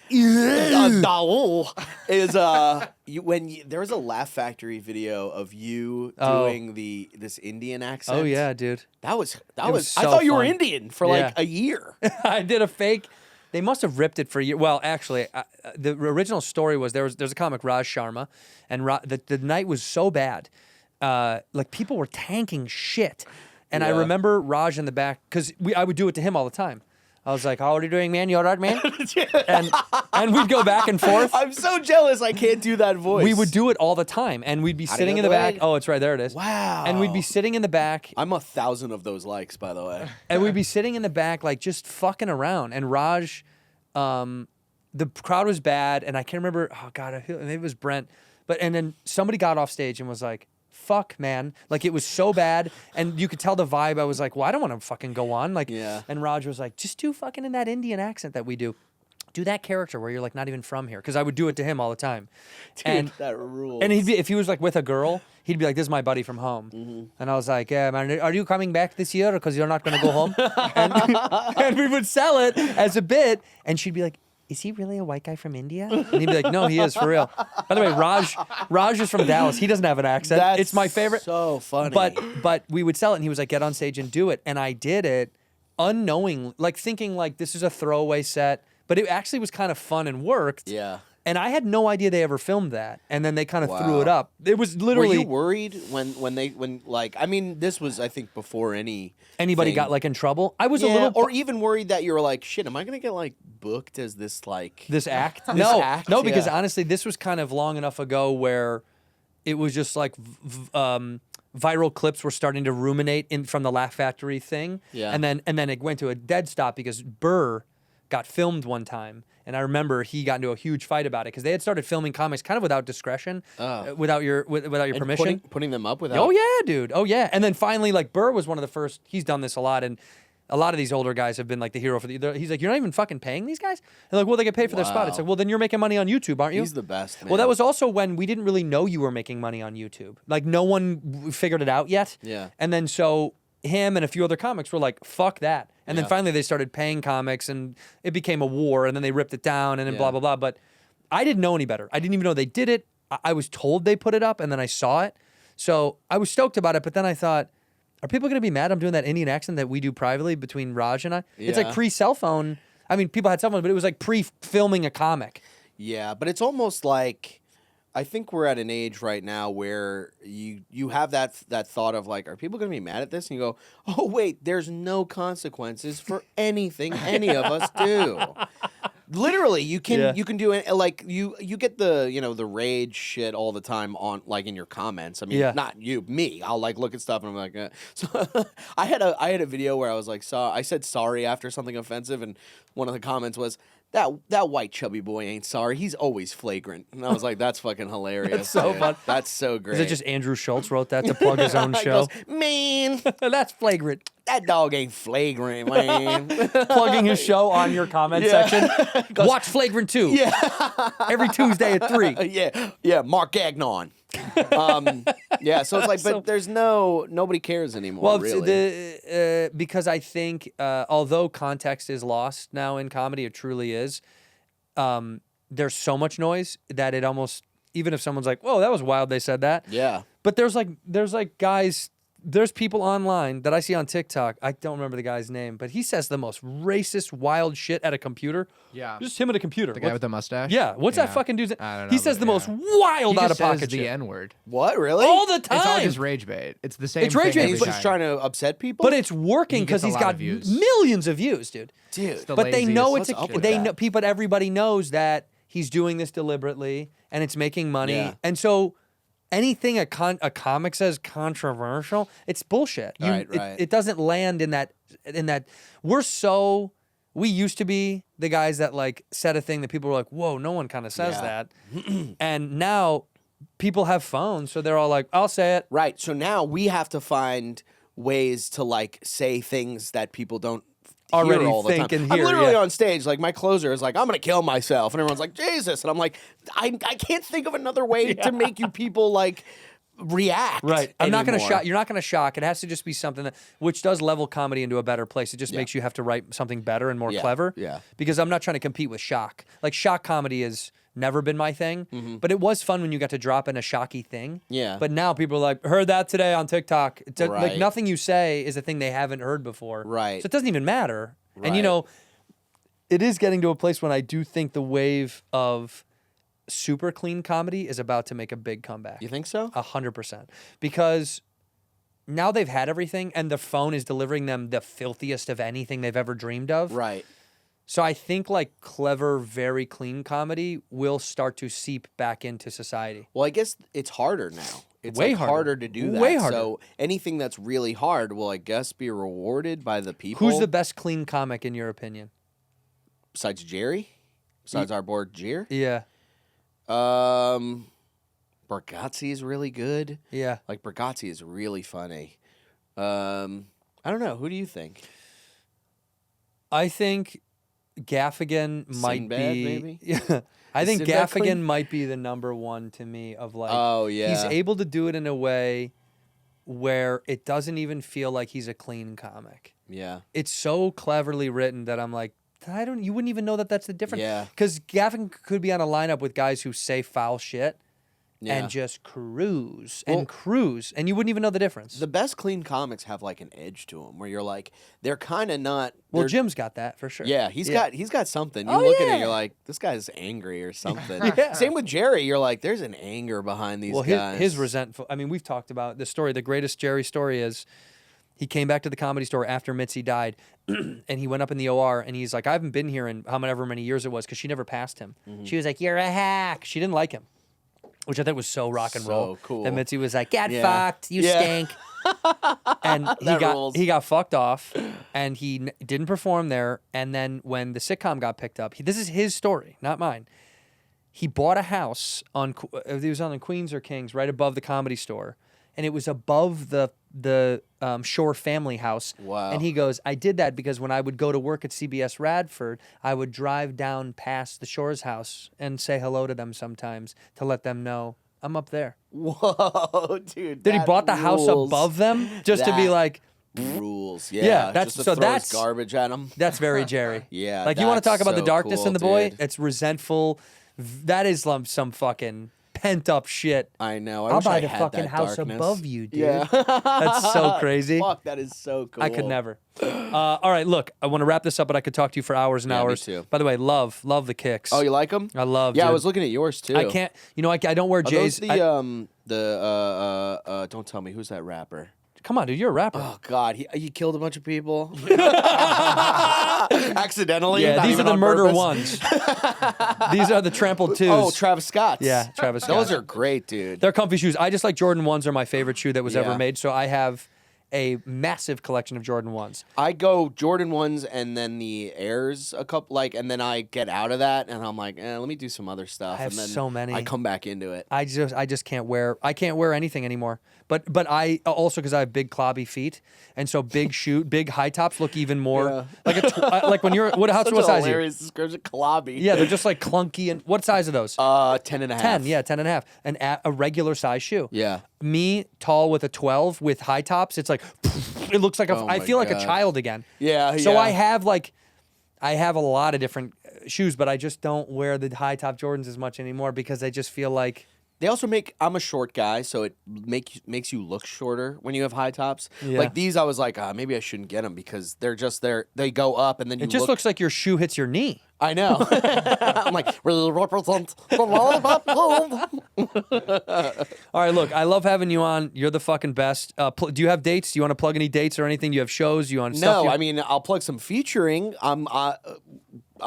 Speaker 7: is there was a Laugh Factory video of you doing this Indian accent.
Speaker 1: Oh yeah, dude.
Speaker 7: That was
Speaker 1: so
Speaker 7: I thought you were
Speaker 1: fun.
Speaker 7: Indian for like a year.
Speaker 1: I did a fake. They must have ripped it for a year. Well, actually, the original story was there's a comic, Raj Sharma, and the night was so bad, like people were tanking shit, and I remember Raj in the back because I would do it to him all the time. I was like, "How are you doing, man? You all right, man?" and we'd go back and forth.
Speaker 7: I'm so jealous. I can't do that voice.
Speaker 1: We would do it all the time, and we'd be sitting in the back. Oh, it's right there. It is.
Speaker 7: Wow.
Speaker 1: And we'd be sitting in the back.
Speaker 7: I'm 1,000 of those likes, by the way.
Speaker 1: And we'd be sitting in the back, like just fucking around. And Raj, the crowd was bad, and I can't remember. Oh God, maybe it was Brent. And then somebody got off stage and was like, "Fuck, man!" Like it was so bad, and you could tell the vibe. I was like, "Well, I don't want to fucking go on." Like, And Raj was like, "Just do fucking in that Indian accent that we do. Do that character where you're like not even from here." Because I would do it to him all the time.
Speaker 7: Dude, that rules.
Speaker 1: And if he was like with a girl, he'd be like, "This is my buddy from home," and I was like, "Yeah, man, are you coming back this year? Because you're not going to go home." and we would sell it as a bit, and she'd be like, "Is he really a white guy from India?" And he'd be like, "No, he is for real." By the way, Raj is from Dallas. He doesn't have an accent.
Speaker 7: That's
Speaker 1: it's my favorite.
Speaker 7: So funny.
Speaker 1: But we would sell it, and he was like, "Get on stage and do it." And I did it unknowingly, like thinking like this is a throwaway set, but it actually was kind of fun and worked.
Speaker 7: Yeah.
Speaker 1: And I had no idea they ever filmed that, and then they kind of threw it up. It was literally.
Speaker 7: Were you worried when I mean, this was I think before
Speaker 1: anybody got like in trouble? I was a little,
Speaker 7: or even worried that you were like, shit, am I gonna get like booked as this like
Speaker 1: this act?
Speaker 7: This
Speaker 1: no,
Speaker 7: act?
Speaker 1: no, because
Speaker 7: Yeah.
Speaker 1: honestly, this was kind of long enough ago where it was just like viral clips were starting to ruminate from the Laugh Factory thing, and then it went to a dead stop because Burr got filmed one time. And I remember he got into a huge fight about it because they had started filming comics kind of without discretion, without your permission.
Speaker 7: Putting them up without.
Speaker 1: Oh yeah, dude. Oh yeah. And then finally, like Burr was one of the first. He's done this a lot, and a lot of these older guys have been like the hero for the. He's like, "You're not even fucking paying these guys." And like, well, they get paid for their spot. It's like, well, then you're making money on YouTube, aren't you?
Speaker 7: He's the best. Man.
Speaker 1: Well, that was also when we didn't really know you were making money on YouTube. Like no one figured it out yet.
Speaker 7: Yeah.
Speaker 1: And then so him and a few other comics were like, "Fuck that." And then finally they started paying comics, and it became a war, and then they ripped it down, and then blah, blah, blah. But I didn't know any better. I didn't even know they did it. I was told they put it up, and then I saw it. So I was stoked about it, but then I thought, are people going to be mad I'm doing that Indian accent that we do privately between Raj and I? Yeah. It's like pre-cell phone. I mean, people had cell phones, but it was like pre-filming a comic.
Speaker 7: Yeah, but it's almost like... I think we're at an age right now where you have that thought of like, are people going to be mad at this? And you go, oh, wait, there's no consequences for anything any of us do. Literally, you can
Speaker 1: Yeah.
Speaker 7: you can do it like you get the the rage shit all the time on like in your comments. I mean,
Speaker 1: Yeah.
Speaker 7: not you, me. I'll like look at stuff and I'm like, so I had a video where I was like, I said sorry after something offensive, and one of the comments was that white chubby boy ain't sorry. He's always flagrant, and I was like, that's fucking hilarious.
Speaker 1: That's so
Speaker 7: dude.
Speaker 1: fun.
Speaker 7: That's so great.
Speaker 1: Is it just Andrew Schultz wrote that to plug his own
Speaker 7: He
Speaker 1: show?
Speaker 7: goes, man,
Speaker 1: That's flagrant.
Speaker 7: that dog ain't flagrant, man.
Speaker 1: Plugging his show on your comment section. Watch Flagrant 2.
Speaker 7: Yeah.
Speaker 1: Every Tuesday at 3.
Speaker 7: Yeah, Mark Gagnon. Yeah, so it's like, but there's nobody cares anymore.
Speaker 1: Well,
Speaker 7: really.
Speaker 1: because I think although context is lost now in comedy, it truly is. There's so much noise that it almost, even if someone's like, "Whoa, that was wild," they said that.
Speaker 7: Yeah.
Speaker 1: But there's guys. There's people online that I see on TikTok. I don't remember the guy's name, but he says the most racist, wild shit at a computer.
Speaker 8: Yeah.
Speaker 1: Just him at a computer.
Speaker 8: The guy with the mustache?
Speaker 1: Yeah. What's that fucking dude's name?
Speaker 8: I don't know.
Speaker 1: He says
Speaker 8: but
Speaker 1: the most
Speaker 8: yeah.
Speaker 1: wild
Speaker 8: He
Speaker 1: out
Speaker 8: just
Speaker 1: of pocket
Speaker 8: says the
Speaker 1: shit.
Speaker 8: N-word.
Speaker 7: What, really?
Speaker 1: All the time.
Speaker 8: It's all just rage bait. It's the same
Speaker 1: It's rage
Speaker 8: thing
Speaker 1: bait,
Speaker 8: every
Speaker 1: but
Speaker 7: He's
Speaker 8: time.
Speaker 7: trying to upset people?
Speaker 1: But it's working
Speaker 8: He
Speaker 1: because
Speaker 8: gets a
Speaker 1: he's
Speaker 8: lot
Speaker 1: got
Speaker 8: of views.
Speaker 1: millions of views, dude.
Speaker 7: Dude.
Speaker 8: the
Speaker 1: But they know
Speaker 8: laziest.
Speaker 1: it's
Speaker 7: What's up with
Speaker 1: they
Speaker 7: that?
Speaker 1: know people. Everybody knows that he's doing this deliberately and it's making money.
Speaker 7: Yeah.
Speaker 1: And so anything a comic says controversial, it's bullshit.
Speaker 7: Right.
Speaker 1: It doesn't land in that. We used to be the guys that like said a thing that people were like, "Whoa, no one kind of says
Speaker 7: Yeah.
Speaker 1: that," and now people have phones, so they're all like, "I'll say it."
Speaker 7: Right. So now we have to find ways to like say things that people don't
Speaker 1: Already
Speaker 7: hear all the
Speaker 1: think
Speaker 7: time.
Speaker 1: and
Speaker 7: I'm
Speaker 1: hear,
Speaker 7: literally
Speaker 1: yeah.
Speaker 7: on stage, like my closer is like, I'm gonna kill myself, and everyone's like, Jesus, and I'm like, I can't think of another way to make you people like react.
Speaker 1: Right. I'm not going to
Speaker 7: anymore.
Speaker 1: shock. You're not going to shock. It has to just be something that, which does level comedy into a better place. It just makes you have to write something better and more
Speaker 7: Yeah,
Speaker 1: clever.
Speaker 7: yeah.
Speaker 1: Because I'm not trying to compete with shock. Like shock comedy has never been my thing, but it was fun when you got to drop in a shocky thing.
Speaker 7: Yeah.
Speaker 1: But now people are like, heard that today on TikTok. It's like
Speaker 7: Right.
Speaker 1: nothing you say is a thing they haven't heard before.
Speaker 7: Right.
Speaker 1: So it doesn't even matter. And you
Speaker 7: Right.
Speaker 1: know, it is getting to a place when I do think the wave of super clean comedy is about to make a big comeback.
Speaker 7: You think so?
Speaker 1: 100%. Because now they've had everything and the phone is delivering them the filthiest of anything they've ever dreamed of.
Speaker 7: Right.
Speaker 1: So I think like clever, very clean comedy will start to seep back into society.
Speaker 7: Well, I guess it's harder now. It's
Speaker 1: Way
Speaker 7: like
Speaker 1: harder.
Speaker 7: harder to do that.
Speaker 1: Way harder.
Speaker 7: So anything that's really hard will, I guess, be rewarded by the people.
Speaker 1: Who's the best clean comic in your opinion?
Speaker 7: Besides Jerry? Besides our board Jer?
Speaker 1: Yeah.
Speaker 7: Bargatze is really good.
Speaker 1: Yeah.
Speaker 7: Like Bargatze is really funny. I don't know. Who do you think?
Speaker 1: I think Gaffigan might
Speaker 7: Sinbad,
Speaker 1: be.
Speaker 7: maybe?
Speaker 1: Yeah. I
Speaker 7: Is
Speaker 1: think
Speaker 7: Sinbad
Speaker 1: Gaffigan
Speaker 7: clean?
Speaker 1: might be the number one to me of like.
Speaker 7: Oh, yeah.
Speaker 1: He's able to do it in a way where it doesn't even feel like he's a clean comic.
Speaker 7: Yeah.
Speaker 1: It's so cleverly written that I'm like, you wouldn't even know that that's the difference.
Speaker 7: Yeah.
Speaker 1: Because Gavin could be on a lineup with guys who say foul shit
Speaker 7: Yeah.
Speaker 1: and just cruise
Speaker 7: Well-
Speaker 1: and cruise, and you wouldn't even know the difference.
Speaker 7: The best clean comics have like an edge to them where you're like, they're kind of not.
Speaker 1: Well,
Speaker 7: they're-
Speaker 1: Jim's got that for sure.
Speaker 7: Yeah, he's got something. You
Speaker 1: Oh,
Speaker 7: look at
Speaker 1: yeah.
Speaker 7: it, you're like, this guy's angry or something.
Speaker 1: Yeah.
Speaker 7: Same with Jerry. You're like, there's an anger behind these
Speaker 1: Well,
Speaker 7: guys.
Speaker 1: his resentful. I mean, we've talked about the story. The greatest Jerry story is he came back to the Comedy Store after Mitzi died, and he went up in the OR, and he's like, I haven't been here in however many years it was because she never passed him.
Speaker 7: Mm-hmm.
Speaker 1: She was like, you're a hack. She didn't like him, which I think was so rock and
Speaker 7: So
Speaker 1: roll.
Speaker 7: cool.
Speaker 1: And Mitzi was like, get
Speaker 7: Yeah.
Speaker 1: fucked. You
Speaker 7: Yeah.
Speaker 1: stink. And
Speaker 7: That rules.
Speaker 1: he got fucked off, and he didn't perform there. And then when the sitcom got picked up, this is his story, not mine. He bought a house it was on Queens or Kings, right above the Comedy Store, and it was above the Shore family house.
Speaker 7: Wow.
Speaker 1: And he goes, I did that because when I would go to work at CBS Radford, I would drive down past the Shore's house and say hello to them sometimes to let them know I'm up there.
Speaker 7: Whoa, dude.
Speaker 1: Then he
Speaker 7: that
Speaker 1: bought the house
Speaker 7: rules.
Speaker 1: above them just to be
Speaker 7: That
Speaker 1: like,
Speaker 7: rules. Yeah,
Speaker 1: Yeah, that's-
Speaker 7: just to
Speaker 1: so
Speaker 7: throw
Speaker 1: that's-
Speaker 7: his garbage at him.
Speaker 1: that's very Jerry.
Speaker 7: Yeah,
Speaker 1: Like you want to talk
Speaker 7: that's
Speaker 1: about the
Speaker 7: so
Speaker 1: darkness
Speaker 7: cool,
Speaker 1: in the boy?
Speaker 7: dude.
Speaker 1: It's resentful. That is some fucking pent up shit.
Speaker 7: I know.
Speaker 1: I'll
Speaker 7: wish
Speaker 1: buy
Speaker 7: I
Speaker 1: the
Speaker 7: had
Speaker 1: fucking
Speaker 7: that
Speaker 1: house
Speaker 7: darkness.
Speaker 1: above you, dude.
Speaker 7: Yeah,
Speaker 1: That's so crazy.
Speaker 7: Fuck, that is so cool.
Speaker 1: I could never. All right, look, I want to wrap this up, but I could talk to you for hours and
Speaker 7: Yeah, me
Speaker 1: hours.
Speaker 7: too.
Speaker 1: By the way, love the kicks.
Speaker 7: Oh, you like them?
Speaker 1: I love.
Speaker 7: Yeah, I
Speaker 1: dude.
Speaker 7: was looking at yours too.
Speaker 1: I can't. You know, I don't wear
Speaker 7: Are
Speaker 1: Jay's.
Speaker 7: those don't tell me who's that rapper?
Speaker 1: Come on, dude, you're a rapper.
Speaker 7: Oh God, he killed a bunch of people accidentally.
Speaker 1: Yeah,
Speaker 7: not
Speaker 1: these are
Speaker 7: even
Speaker 1: the
Speaker 7: on
Speaker 1: murder
Speaker 7: purpose.
Speaker 1: ones. These are the trampled twos.
Speaker 7: Oh, Travis Scott's.
Speaker 1: Yeah, Travis Scott.
Speaker 7: Those are great, dude.
Speaker 1: They're comfy shoes. I just like Jordan 1s are my favorite shoe that was ever
Speaker 7: Yeah.
Speaker 1: made. So I have a massive collection of Jordan 1s.
Speaker 7: I go Jordan 1s and then the Airs a couple, and then I get out of that and I'm like, let me do some other stuff.
Speaker 1: I have
Speaker 7: and then
Speaker 1: so many.
Speaker 7: I come back into it.
Speaker 1: I just can't wear anything anymore. But I also because I have big clobby feet, and so big high tops look even more like when you're what
Speaker 7: Such
Speaker 1: what
Speaker 7: a
Speaker 1: size are you?
Speaker 7: hilarious description. Klobby.
Speaker 1: Yeah, they're just like clunky. And what size are those?
Speaker 7: 10 and a half.
Speaker 1: 10, yeah, 10 and a half. A regular size shoe.
Speaker 7: Yeah.
Speaker 1: Me, tall with a 12 with high tops, it's like, it looks like
Speaker 7: Oh
Speaker 1: I
Speaker 7: my
Speaker 1: feel like a
Speaker 7: God.
Speaker 1: child again.
Speaker 7: Yeah,
Speaker 1: So
Speaker 7: yeah.
Speaker 1: I have a lot of different shoes, but I just don't wear the high top Jordans as much anymore because I just feel like.
Speaker 7: They also I'm a short guy, so it makes you look shorter when you have high tops.
Speaker 1: Yeah.
Speaker 7: Like these, I was like, maybe I shouldn't get them because they're just they go up and then
Speaker 1: It just looks like your shoe hits your knee.
Speaker 7: I know. I'm like, we represent the lollipop world.
Speaker 1: All right, look, I love having you on. You're the fucking best. Do you have dates? Do you want to plug any dates or anything? Do you have shows? You on stuff?
Speaker 7: No, I mean, I'll plug some featuring.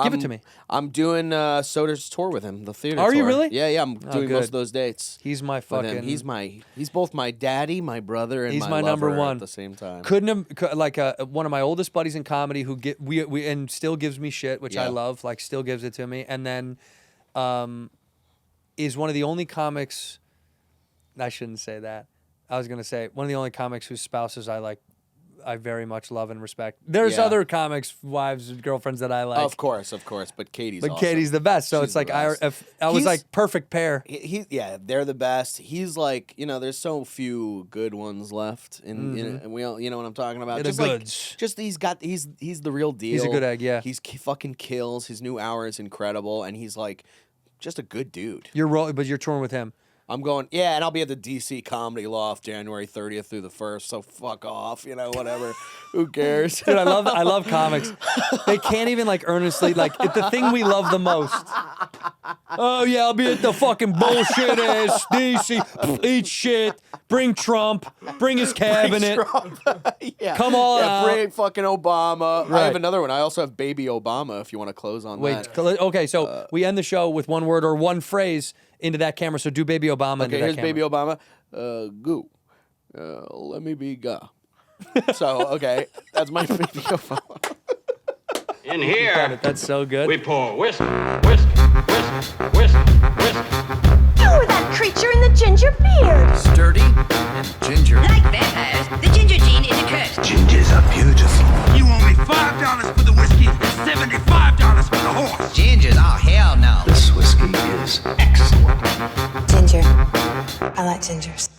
Speaker 1: Give it to me.
Speaker 7: I'm doing Soder's tour with him, the theater
Speaker 1: Are
Speaker 7: tour.
Speaker 1: you really?
Speaker 7: Yeah, I'm doing
Speaker 1: good.
Speaker 7: most of those dates.
Speaker 1: He's my
Speaker 7: with him.
Speaker 1: fucking.
Speaker 7: He's both my daddy, my brother, and
Speaker 1: He's my
Speaker 7: lover
Speaker 1: number one
Speaker 7: at the same time.
Speaker 1: Couldn't have one of my oldest buddies in comedy who we and still gives me shit, which I
Speaker 7: Yeah.
Speaker 1: love. Like still gives it to me, and then is one of the only comics. I shouldn't say that. I was gonna say one of the only comics whose spouses I very much love and respect. There's
Speaker 7: Yeah.
Speaker 1: other comics, wives, girlfriends that I like.
Speaker 7: Of course, but Katie's awesome.
Speaker 1: Katie's the best. So
Speaker 7: She's
Speaker 1: it's like
Speaker 7: the best.
Speaker 1: I was
Speaker 7: He's-
Speaker 1: like perfect pair.
Speaker 7: Yeah, they're the best. He's like, there's so few good ones left, and we all, you know what I'm talking about.
Speaker 1: Yeah, the
Speaker 7: just like,
Speaker 1: goods.
Speaker 7: just he's the real deal.
Speaker 1: He's a good egg, yeah.
Speaker 7: He's fucking kills. His new hour is incredible, and he's like, just a good dude.
Speaker 1: But you're touring with him.
Speaker 7: I'm going, yeah, and I'll be at the DC Comedy Loft January 30th through the 1st. So fuck off, whatever. Who cares?
Speaker 1: Dude, I love comics. They can't even earnestly it's the thing we love the most. Oh yeah, I'll be at the fucking bullshit ass DC. Eat shit. Bring Trump. Bring his cabinet.
Speaker 7: Yeah.
Speaker 1: Come on out.
Speaker 7: Bring fucking Obama. I
Speaker 1: Right.
Speaker 7: have another one. I also have Baby Obama. If you want to close on that.
Speaker 1: Okay, so we end the show with one word or one phrase into that camera. So do Baby Obama into
Speaker 7: Okay,
Speaker 1: that
Speaker 7: here's
Speaker 1: camera.
Speaker 7: Baby Obama. Goo. Let me be ga. So, okay, that's my Baby Obama.
Speaker 2: In here,
Speaker 1: That's so good.
Speaker 2: we pour whisk, whisk, whisk, whisk, whisk.
Speaker 10: You were that creature in the ginger beard.
Speaker 4: Sturdy and ginger.
Speaker 5: Like vampires, the ginger gene is a curse.
Speaker 4: Gingers are beautiful.
Speaker 11: You owe me $5 for the whiskey and $75 for the horse.
Speaker 5: Gingers? Oh, hell no.
Speaker 4: This whiskey is excellent.
Speaker 3: Ginger. I like gingers.